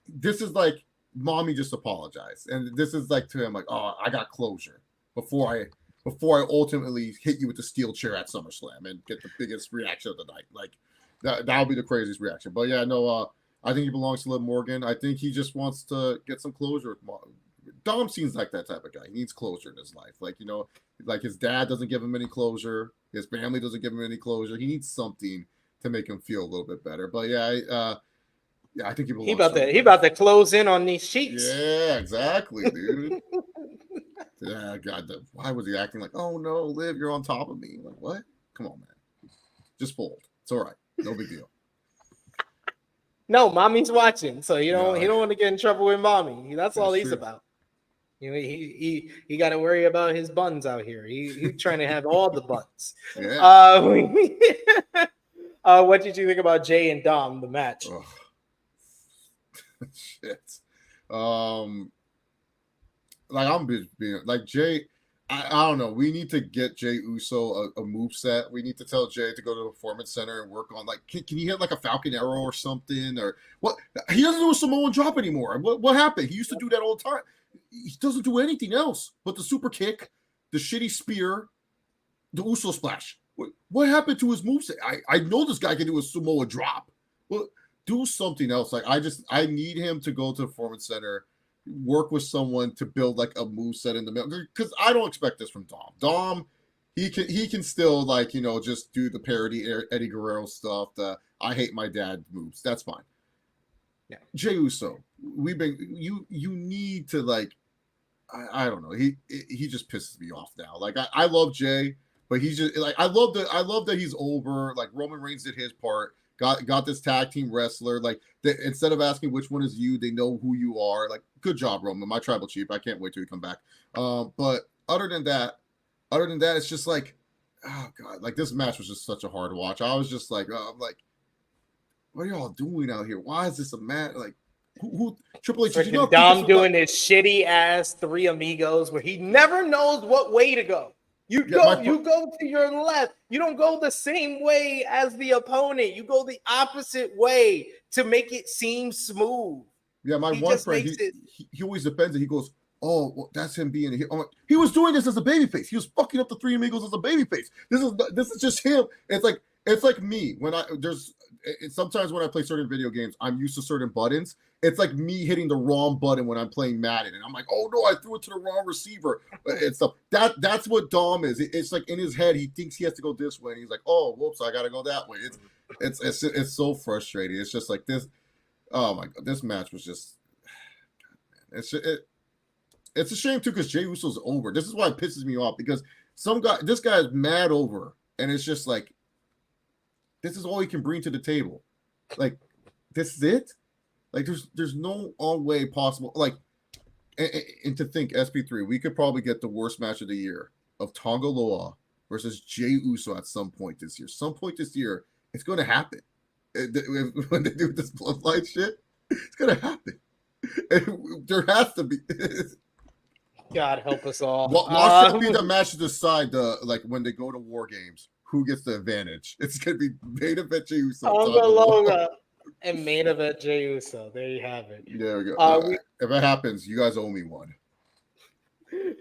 [SPEAKER 5] this is like, mommy just apologized. And this is like to him, like, oh, I got closure before I ultimately hit you with the steel chair at SummerSlam and get the biggest reaction of the night. Like, that'll be the craziest reaction. But yeah, no, I think he belongs to Liv Morgan. I think he just wants to get some closure with Dom. Seems like that type of guy. He needs closure in his life. Like, you know, like his dad doesn't give him any closure. His family doesn't give him any closure. He needs something to make him feel a little bit better. But yeah, I think he belongs. He
[SPEAKER 4] about to close in on these sheets.
[SPEAKER 5] Yeah, exactly, dude. Yeah, God, why was he acting like, oh no, Liv, you're on top of me? Like, what? Come on, man. Just fold. It's all right. No big deal.
[SPEAKER 4] No, mommy's watching, so he don't want to get in trouble with mommy. That's all he's about. You know, he got to worry about his buns out here. He's trying to have all the buns. Yeah. What did you think about Jey and Dom, the match?
[SPEAKER 5] Oh. Shit. Like I'm being like Jey. I don't know. We need to get Jey Uso a moveset. We need to tell Jey to go to the Performance Center and work on, like, can you hit like a Falcon Arrow or something? Or what? He doesn't do a Samoan drop anymore. What happened? He used to do that all the time. He doesn't do anything else but the super kick, the shitty spear, the Uso splash. What happened to his moveset? I know this guy can do a Samoa drop. Well, do something else. Like, I need him to go to the Performance Center, work with someone to build like a moveset in the middle, because I don't expect this from Dom. Dom, he can still, like, you know, just do the parody Eddie Guerrero stuff, the I hate my dad moves. That's fine. Yeah. Jey Uso, you need to, like, I don't know. He just pisses me off now. Like, I love Jey, but he's just like, I love that he's over. Like, Roman Reigns did his part, got this tag team wrestler. Like instead of asking which one is you, they know who you are. Like, good job, Roman. My tribal chief. I can't wait till you come back. But other than that, it's just like, oh god, like this match was just such a hard watch. I was just like, I'm like, what are y'all doing out here? Why is this a match? Like, who Triple H? You know,
[SPEAKER 4] Dom doing this shitty ass Three Amigos where he never knows what way to go. You go to your left. You don't go the same way as the opponent. You go the opposite way to make it seem smooth.
[SPEAKER 5] Yeah, my one friend, he always defends it. He goes, "Oh, well, that's him being here." Like, he was doing this as a babyface. He was fucking up the Three Amigos as a babyface. This is just him. It's like me when sometimes when I play certain video games, I'm used to certain buttons. It's like me hitting the wrong button when I'm playing Madden, and I'm like, "Oh no, I threw it to the wrong receiver." And stuff. That's what Dom is. It's like in his head, he thinks he has to go this way, and he's like, "Oh, whoops, I gotta go that way." It's so frustrating. It's just like this. Oh my god, this match was just. It's a shame too because Jey Uso's over. This is why it pisses me off because this guy is mad over, and it's just like, this is all he can bring to the table. Like, this is it. Like, there's no way possible. Like, and to think SP3, we could probably get the worst match of the year of Tonga Loa versus Jey Uso at some point this year. Some point this year, it's going to happen. When they do this bloodline shit, it's going to happen. There has to be.
[SPEAKER 4] God help us all.
[SPEAKER 5] Watch that be the match to decide like when they go to War Games, who gets the advantage. It's going to be main event Jey Uso.
[SPEAKER 4] Tonga Loa and main event Jey Uso. There you have it.
[SPEAKER 5] There we go. If it happens, you guys owe me one.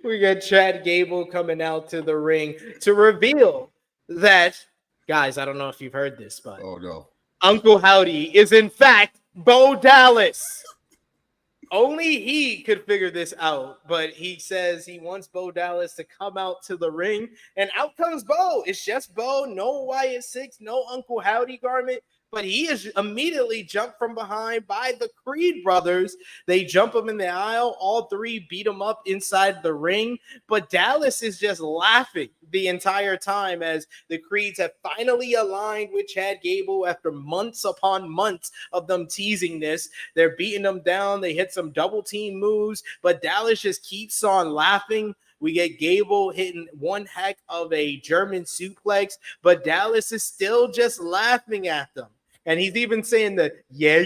[SPEAKER 4] We got Chad Gable coming out to the ring to reveal that, guys, I don't know if you've heard this, but
[SPEAKER 5] oh no,
[SPEAKER 4] Uncle Howdy is in fact Bo Dallas. Only he could figure this out, but he says he wants Bo Dallas to come out to the ring, and out comes Bo. It's just Bo, no Wyatt Sicks, no Uncle Howdy garment, but he is immediately jumped from behind by the Creed brothers. They jump him in the aisle. All three beat him up inside the ring, but Dallas is just laughing the entire time as the Creeds have finally aligned with Chad Gable after months upon months of them teasing this. They're beating them down. They hit some double team moves, but Dallas just keeps on laughing. We get Gable hitting one heck of a German suplex, but Dallas is still just laughing at them. And he's even saying that, yeah.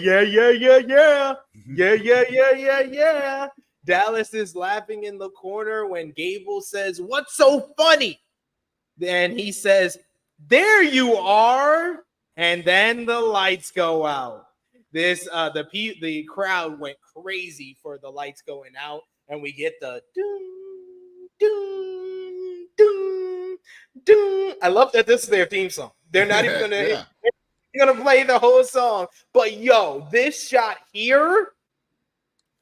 [SPEAKER 4] Dallas is laughing in the corner when Gable says, "What's so funny?" Then he says, "There you are." And then the lights go out. The crowd went crazy for the lights going out. And we get the doom, doom, doom, doom. I love that this is their theme song. They're not even gonna play the whole song. But yo, this shot here,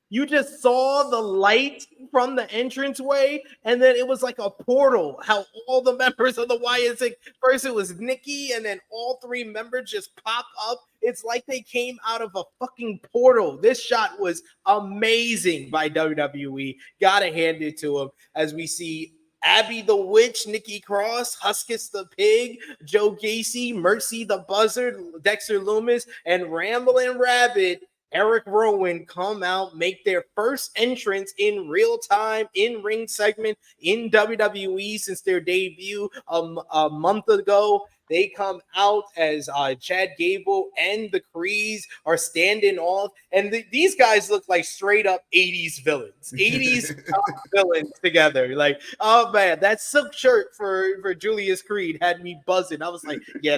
[SPEAKER 4] you just saw the light from the entranceway, and then it was like a portal. How all the members of the Wyatt, first it was Nikki, and then all three members just pop up. It's like they came out of a fucking portal. This shot was amazing by WWE. Gotta hand it to them as we see Abby the Witch, Nikki Cross, Huskus the Pig, Joe Gacy, Mercy the Buzzard, Dexter Loomis, and Ramblin' Rabbit Eric Rowan come out, make their first entrance in real time in-ring segment in WWE since their debut a month ago. They come out as Chad Gable and the Creeds are standing off. And these guys look like straight up 80s villains. 80s villains together. Like, oh man, that silk shirt for Julius Creed had me buzzing. I was like, yeah,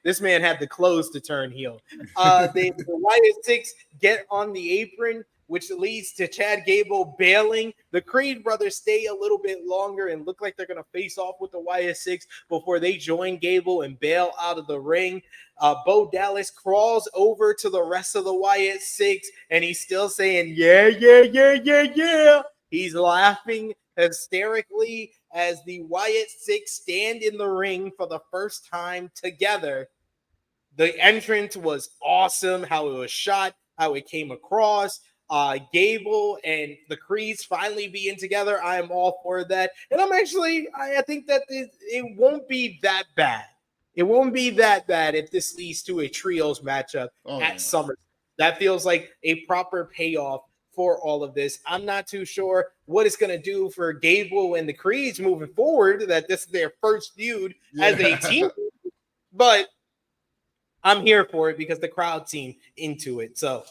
[SPEAKER 4] this man had the clothes to turn heel. The Wyatt Sicks get on the apron, which leads to Chad Gable bailing. The Creed brothers stay a little bit longer and look like they're going to face off with the Wyatt Sicks before they join Gable and bail out of the ring. Bo Dallas crawls over to the rest of the Wyatt Sicks, and he's still saying, yeah. He's laughing hysterically as the Wyatt Sicks stand in the ring for the first time together. The entrance was awesome, how it was shot, how it came across. Gable and the Creeds finally being together. I am all for that. And I think that it won't be that bad. It won't be that bad if this leads to a trios matchup at Summer. That feels like a proper payoff for all of this. I'm not too sure what it's going to do for Gable and the Creeds moving forward, that this is their first feud as a team, but I'm here for it because the crowd seemed into it. So,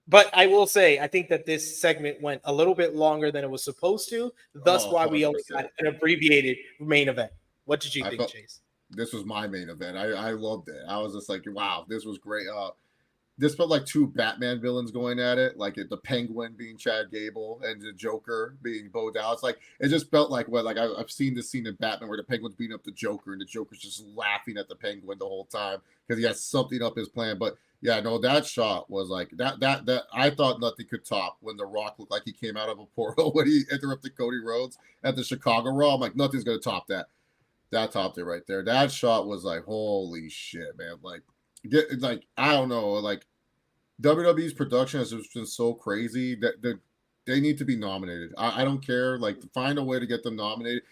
[SPEAKER 4] but I will say, I think that this segment went a little bit longer than it was supposed to. Thus, why we only got an abbreviated main event. What did you think, Chase?
[SPEAKER 5] This was my main event. I loved it. I was just like, wow, this was great. This felt like two Batman villains going at it, like the Penguin being Chad Gable and the Joker being Bo Dallas. Like it just felt like I've seen this scene in Batman where the Penguin's beating up the Joker and the Joker's just laughing at the Penguin the whole time because he has something up his plan. But yeah, no, that shot was like that. I thought nothing could top when The Rock looked like he came out of a portal when he interrupted Cody Rhodes at the Chicago Raw. I'm like, nothing's gonna top that. That topped it right there. That shot was like, holy shit, man! Like I don't know, like. WWE's production has just been so crazy that they need to be nominated. I don't care. Like, find a way to get them nominated.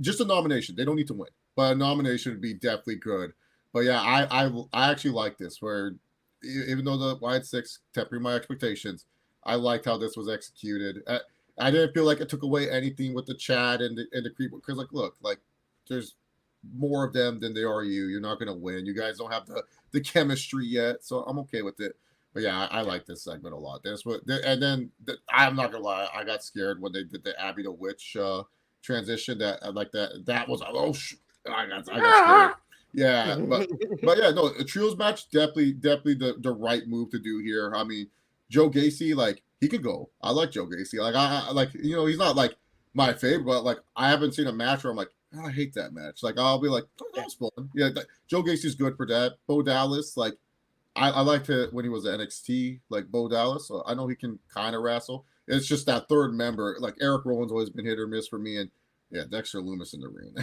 [SPEAKER 5] Just a nomination. They don't need to win, but a nomination would be definitely good. But yeah, I actually like this. Where even though the Wyatt Sicks tempering my expectations, I liked how this was executed. I didn't feel like it took away anything with the Chad and the Creep because look, there's more of them than there are you. You're not gonna win. You guys don't have the chemistry yet, so I'm okay with it. But yeah, I like this segment a lot. And then I'm not gonna lie, I got scared when they did the Abby the Witch transition. That was I got scared. Yeah, but yeah, no, a trios match definitely the right move to do here. I mean, Joe Gacy, like he could go. I like Joe Gacy. Like I like he's not like my favorite, but like I haven't seen a match where I'm like I hate that match. Like I'll be like that's fun. Yeah, Joe Gacy's good for that. Bo Dallas, like. I liked it when he was at NXT, like Bo Dallas. So I know he can kind of wrestle. It's just that third member, like Eric Rowan's always been hit or miss for me, and yeah, Dexter Lumis in the ring.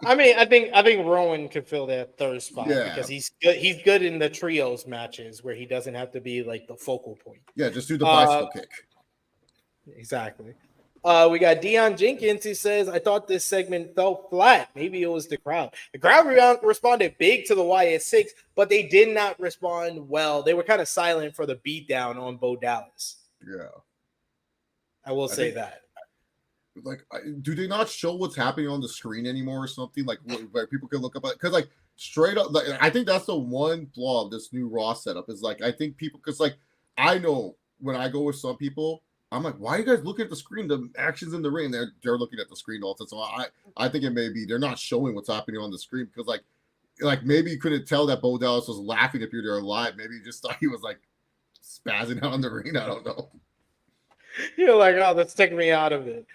[SPEAKER 4] I mean, I think Rowan could fill that third spot because he's good. He's good in the trios matches where he doesn't have to be like the focal point.
[SPEAKER 5] Yeah, just do the bicycle kick.
[SPEAKER 4] Exactly. We got Dion Jenkins who says, I thought this segment felt flat. Maybe it was the crowd. The crowd responded big to the Wyatt Sicks, but they did not respond well. They were kind of silent for the beatdown on Bo Dallas.
[SPEAKER 5] Yeah.
[SPEAKER 4] I will say that.
[SPEAKER 5] Like, do they not show what's happening on the screen anymore or something? Like, where people can look up? Because, like, straight up, like, I think that's the one flaw of this new Raw setup is, like, I think people, because, like, I know when I go with some people, I'm like, why are you guys looking at the screen? The action's in the ring. They're looking at the screen all the time. So I think it may be they're not showing what's happening on the screen because like maybe you couldn't tell that Bo Dallas was laughing if you're there live. Maybe you just thought he was like spazzing out on the ring. I don't know.
[SPEAKER 4] You're like, oh, that's taking me out of it.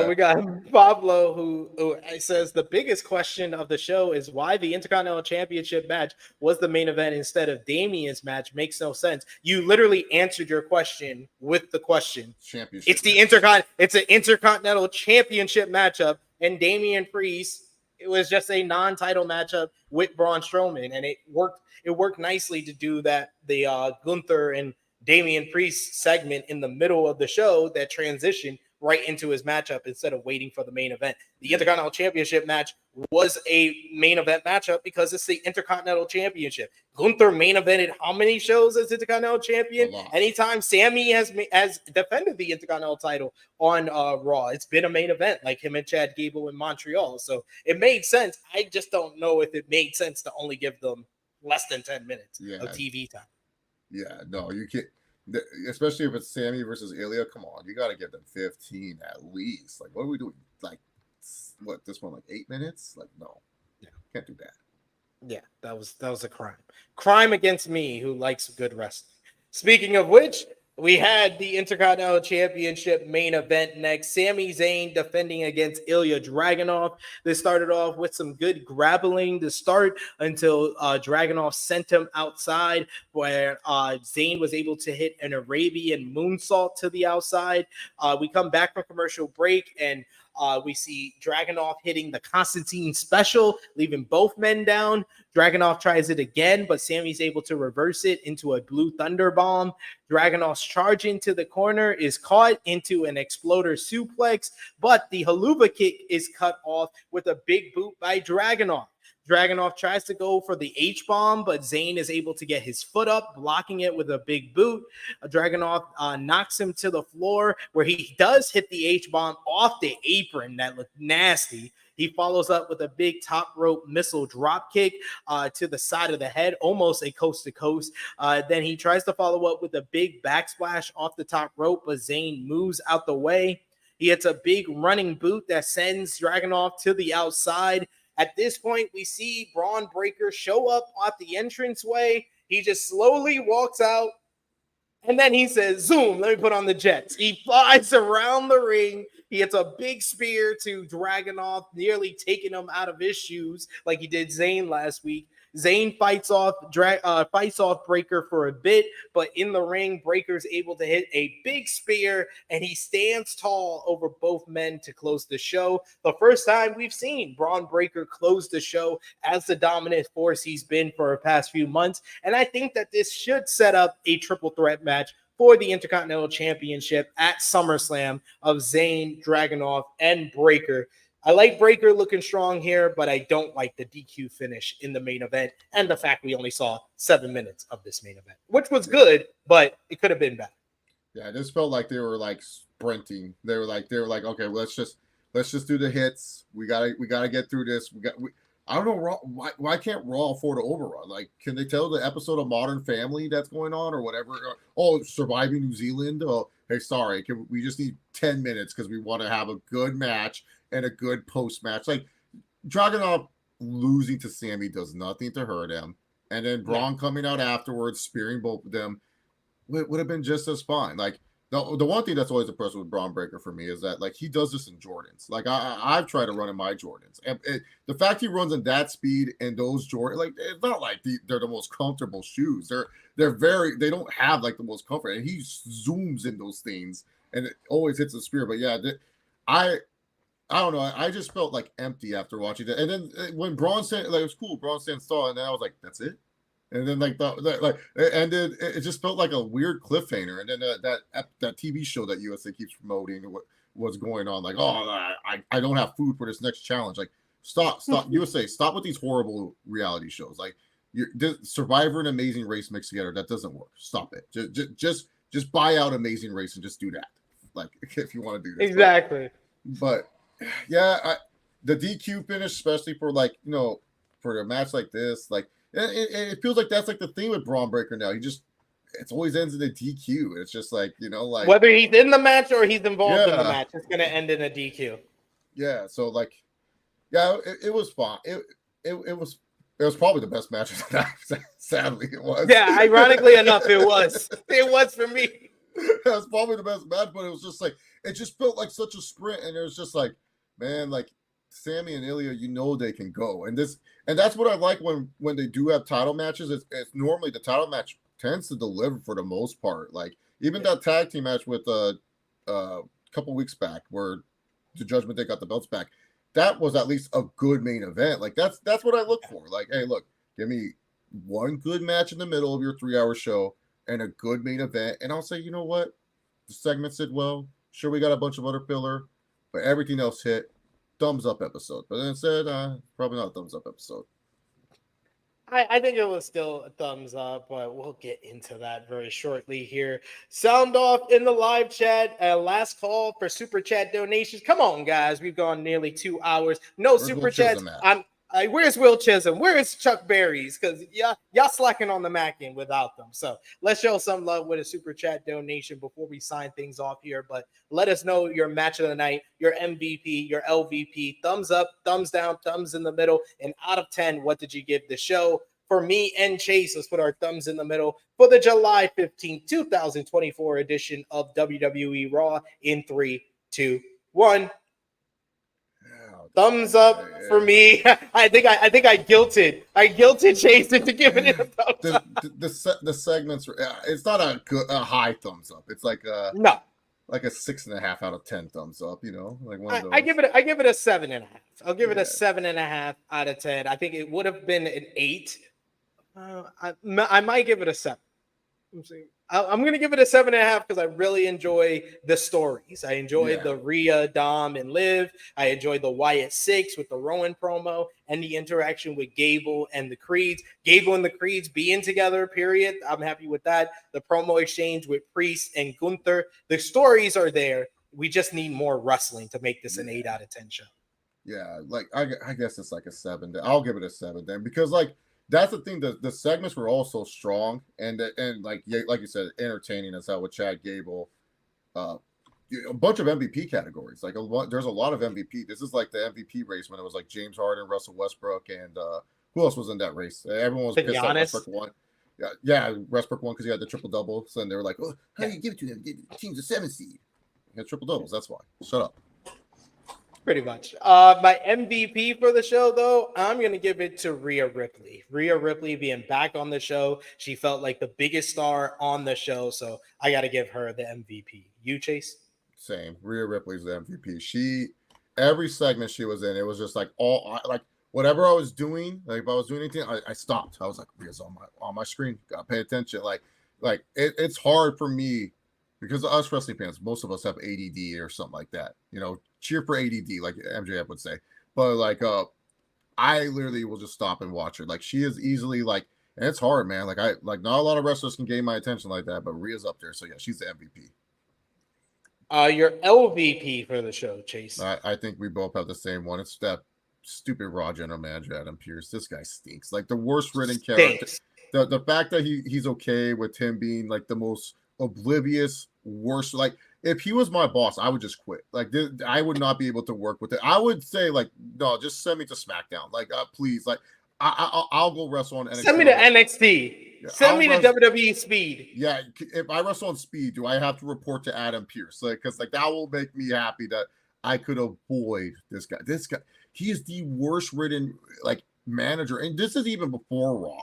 [SPEAKER 4] We got Pablo who says the biggest question of the show is why the Intercontinental Championship match was the main event instead of Damien's match. Makes no sense. You literally answered your question with the question. It's an Intercontinental Championship matchup, and Damian Priest, it was just a non-title matchup with Braun Strowman, and it worked. It worked nicely to do that. The Gunther and Damian Priest segment in the middle of the show that transitioned right into his matchup instead of waiting for the main event. The Intercontinental Championship match was a main event matchup because it's the Intercontinental Championship. Gunther main evented how many shows as Intercontinental Champion? Anytime Sami has defended the Intercontinental title on Raw, it's been a main event like him and Chad Gable in Montreal. So it made sense. I just don't know if it made sense to only give them less than 10 minutes of TV time.
[SPEAKER 5] Yeah, no, you can't. Especially if it's Sami versus Ilja, come on, you got to give them 15 at least. Like, what are we doing? Like, what this one? Like 8 minutes? Like, no, can't do that.
[SPEAKER 4] Yeah, that was a crime against me, who likes good wrestling. Speaking of which, we had the Intercontinental Championship main event next. Sami Zayn defending against Ilja Dragunov. They started off with some good grappling to start until Dragunov sent him outside, where Zayn was able to hit an Arabian moonsault to the outside. We come back from commercial break, and we see Dragunov hitting the Constantine special, leaving both men down. Dragunov tries it again, but Sami's able to reverse it into a blue thunder bomb. Dragunov's charge into the corner is caught into an exploder suplex, but the haluva kick is cut off with a big boot by Dragunov. Dragunov tries to go for the H-bomb, but Zayn is able to get his foot up, blocking it with a big boot. Dragunov knocks him to the floor, where he does hit the H-bomb off the apron. That looked nasty. He follows up with a big top rope missile drop kick to the side of the head, almost a coast to coast. Then he tries to follow up with a big backsplash off the top rope, but Zayn moves out the way. He hits a big running boot that sends Dragunov to the outside. At this point, we see Braun Breaker show up at the entranceway. He just slowly walks out, and then he says, "Zoom, let me put on the jets." He flies around the ring. He hits a big spear to Dragunov, nearly taking him out of his shoes like he did Zayn last week. Zayn fights off Breaker for a bit, but in the ring, Breaker's able to hit a big spear, and he stands tall over both men to close the show. The first time we've seen Braun Breaker close the show as the dominant force he's been for the past few months, and I think that this should set up a triple threat match for the Intercontinental Championship at SummerSlam of Zayn, Dragunov, and Breaker. I like Breaker looking strong here, but I don't like the DQ finish in the main event and the fact we only saw 7 minutes of this main event, which was good, but it could have been better.
[SPEAKER 5] Yeah, this felt like they were like sprinting. They were like, okay, let's just do the hits. We gotta get through this. I don't know Raw, why can't Raw afford an overrun? Like, can they tell the episode of Modern Family that's going on or whatever? Surviving New Zealand. Oh, hey, sorry, we just need 10 minutes because we want to have a good match and a good post-match. Like, Dragunov losing to Sami does nothing to hurt him. And then Braun coming out afterwards, spearing both of them, would have been just as fine. Like, the one thing that's always impressive with Braun Breaker for me is that, like, he does this in Jordans. Like, I've tried to run in my Jordans. And the fact he runs in that speed in those Jordans, like, it's not like they're the most comfortable shoes. They don't have, like, the most comfort. And he zooms in those things and it always hits the spear. But, yeah, I don't know. I just felt like empty after watching that. And then when Braun said, like, it was cool, Braun said saw, and then I was like, that's it. And then then it just felt like a weird cliffhanger. And then that TV show that USA keeps promoting was going on. Like, I don't have food for this next challenge. Like, stop, USA, stop with these horrible reality shows. Like, Survivor and Amazing Race mixed together, that doesn't work. Stop it. Just buy out Amazing Race and just do that. Like, if you want to do this.
[SPEAKER 4] Exactly.
[SPEAKER 5] But yeah, the DQ finish, especially for, like, you know, for a match like this, like, it feels like that's like the thing with Braun Breaker now. It always ends in a DQ. It's just like, you know, like,
[SPEAKER 4] whether he's in the match or he's involved in the match, it's gonna end in a DQ.
[SPEAKER 5] Yeah. So, like, yeah, it was fun. It was probably the best match of the night. Sadly, it was.
[SPEAKER 4] Yeah, ironically enough, it was. It was for me.
[SPEAKER 5] It was probably the best match, but it was just like, it just felt like such a sprint, and it was just like, man, like, Sami and Ilja, you know they can go, and that's what I like when they do have title matches. It's normally the title match tends to deliver for the most part. Like, even that tag team match with a couple weeks back, where the Judgment Day got the belts back, that was at least a good main event. Like, that's what I look for. Like, hey, look, give me one good match in the middle of your 3-hour show and a good main event, and I'll say, you know what, the segments did well. Sure, we got a bunch of other filler, but everything else hit. Thumbs up episode, but instead, probably not a thumbs up episode.
[SPEAKER 4] I think it was still a thumbs up, but we'll get into that very shortly here. Sound off in the live chat. Last call for super chat donations. Come on, guys. We've gone nearly 2 hours. No super chats. Where's Will Chisholm? Where is Chuck Berry's? Because y'all slacking on the Mackin without them. So let's show some love with a super chat donation before we sign things off here. But let us know your match of the night, your MVP, your LVP. Thumbs up, thumbs down, thumbs in the middle. And out of 10, what did you give the show? For me and Chase, let's put our thumbs in the middle for the July 15, 2024 edition of WWE Raw in 3, 2, 1. Thumbs up for me. I think I guilted Chase into giving it a thumbs up.
[SPEAKER 5] The segments, it's not a high thumbs up. It's like a 6.5 out of 10 thumbs up. You know, like one of those. I give it a 7.5. I'll give it a 7.5 out of 10. I think it would have been an 8. I might give it a 7.
[SPEAKER 4] I'm going to give it a 7.5 because I really enjoy the stories. I enjoy the Rhea, Dom, and Liv. I enjoy the Wyatt Sicks with the Rowan promo and the interaction with Gable and the Creeds. Gable and the Creeds being together, period. I'm happy with that. The promo exchange with Priest and Gunther. The stories are there. We just need more wrestling to make this an 8 out of 10 show.
[SPEAKER 5] Yeah, like I guess it's like a 7. I'll give it a 7 then, because like that's the thing. The segments were all so strong and like you said, entertaining as hell with Chad Gable. A bunch of MVP categories. Like there's a lot of MVP. This is like the MVP race when it was like James Harden, Russell Westbrook, and who else was in that race? Everyone was pissed that Westbrook won. Yeah, Westbrook won because he had the triple double. So then they were like, "Oh, how do you give it to him? The team's a 7 seed. He had triple doubles. That's why." Shut up.
[SPEAKER 4] Pretty much. My MVP for the show, though, I'm going to give it to Rhea Ripley. Rhea Ripley being back on the show. She felt like the biggest star on the show, so I got to give her the MVP. You, Chase?
[SPEAKER 5] Same. Rhea Ripley's the MVP. Every segment she was in, it was just like whatever I was doing, like if I was doing anything, I stopped. I was like, Rhea's on my screen. Gotta pay attention. It's hard for me because us wrestling fans, most of us have ADD or something like that. Cheer for ADD, like MJF would say. But I literally will just stop and watch her. Like she is easily and it's hard, man. Not a lot of wrestlers can gain my attention like that, but Rhea's up there. So yeah, she's the MVP.
[SPEAKER 4] Your LVP for the show, Chase.
[SPEAKER 5] I think we both have the same one. It's that stupid Raw general manager Adam Pearce. This guy stinks. Like the worst written character. The fact that he's okay with him being like the most oblivious, worst. Like if he was my boss, I would just quit. I would not be able to work with it. I would say no, just send me to SmackDown. Please. I'll go wrestle on NXT.
[SPEAKER 4] Send me to NXT. Yeah, send me to WWE Speed.
[SPEAKER 5] Yeah, if I wrestle on Speed, do I have to report to Adam Pearce? Because that will make me happy that I could avoid this guy. This guy, he is the worst written manager, and this is even before Raw.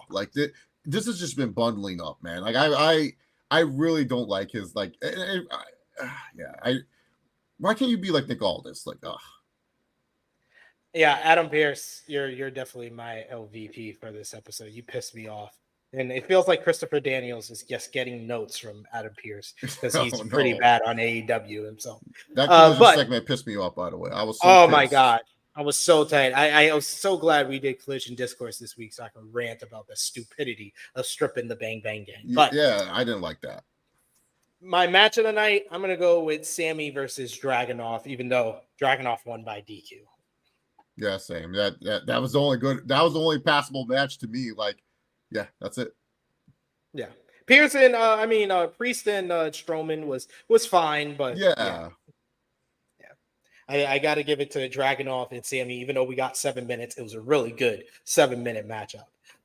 [SPEAKER 5] This has just been bundling up, man. I really don't like his why can't you be like Nick Aldis?
[SPEAKER 4] Yeah, Adam Pearce, you're definitely my LVP for this episode. You pissed me off. And it feels like Christopher Daniels is just getting notes from Adam Pearce because he's pretty bad on AEW himself.
[SPEAKER 5] That segment pissed me off, by the way. I was
[SPEAKER 4] my God. I was so tight. I was so glad we did Collision Discourse this week so I can rant about the stupidity of stripping the Bang Bang Gang. But
[SPEAKER 5] yeah, I didn't like that.
[SPEAKER 4] My match of the night, I'm going to go with Sami versus Dragunov, even though Dragunov won by DQ.
[SPEAKER 5] Yeah, same. That was the only good. That was the only passable match to me. Yeah, that's it.
[SPEAKER 4] Yeah, Priest and Strowman was fine, but yeah. I got to give it to Dragunov and Sami, even though we got 7 minutes. It was a really good 7-minute matchup.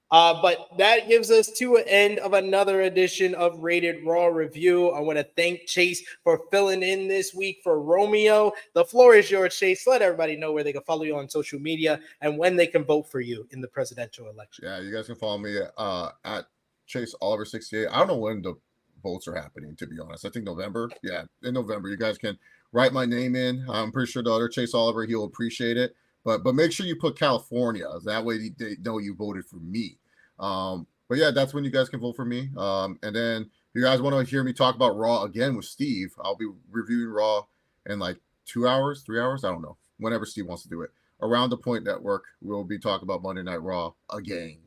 [SPEAKER 4] But that gives us to an end of another edition of Rated Raw Review. I want to thank Chase for filling in this week for Romeo. The floor is yours, Chase. Let everybody know where they can follow you on social media and when they can vote for you in the presidential election.
[SPEAKER 5] Yeah, you guys can follow me at Chase Oliver 68. I don't know when the votes are happening, to be honest. I think November. Yeah, in November. You guys can write my name in. I'm pretty sure the other Chase Oliver, he'll appreciate it. But make sure you put California. That way they know you voted for me. But yeah, that's when you guys can vote for me. And then if you guys want to hear me talk about Raw again with Steve, I'll be reviewing Raw in 2 hours, 3 hours. I don't know. Whenever Steve wants to do it. Around the Point Network, we'll be talking about Monday Night Raw again.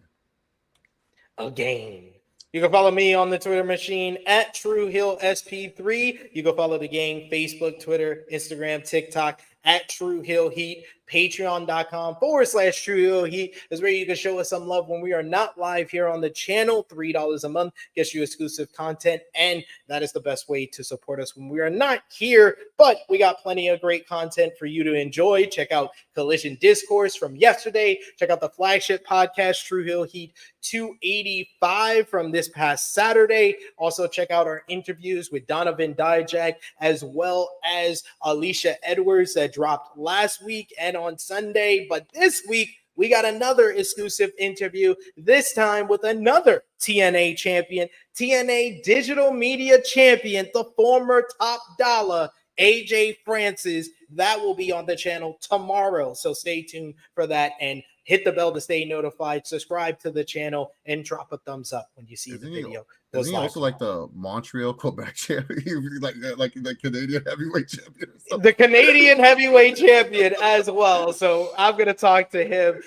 [SPEAKER 4] You can follow me on the Twitter machine at TrueHillSP3. You can follow the gang, Facebook, Twitter, Instagram, TikTok at True Hill Heat. Patreon.com/True Hill Heat is where you can show us some love when we are not live here on the channel. $3 a month gets you exclusive content, and that is the best way to support us when we are not here. But we got plenty of great content for you to enjoy. Check out Collision Discourse from yesterday. Check out the flagship podcast, True Hill Heat 285 from this past Saturday. Also, check out our interviews with Donovan Dijak as well as Alicia Edwards that dropped last week and on Sunday. But this week, we got another exclusive interview, this time with another TNA champion, TNA Digital Media Champion, the former Top Dollar, AJ Francis. That will be on the channel tomorrow. So stay tuned for that. And hit the bell to stay notified, subscribe to the channel, and drop a thumbs up when you see the video.
[SPEAKER 5] Isn't he also like the Montreal Quebec champion, like the Canadian heavyweight champion or something?
[SPEAKER 4] The Canadian heavyweight champion as well. So I'm going to talk to him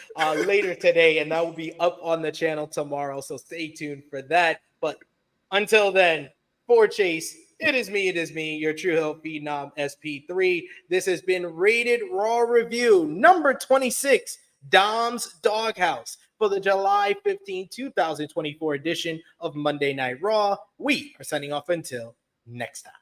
[SPEAKER 4] later today, and that will be up on the channel tomorrow. So stay tuned for that. But until then, for Chase, it is me, your True Hill Phenom SP3. This has been Rated Raw Review number 26, Dom's Doghouse, for the July 15, 2024 edition of Monday Night Raw. We are signing off until next time.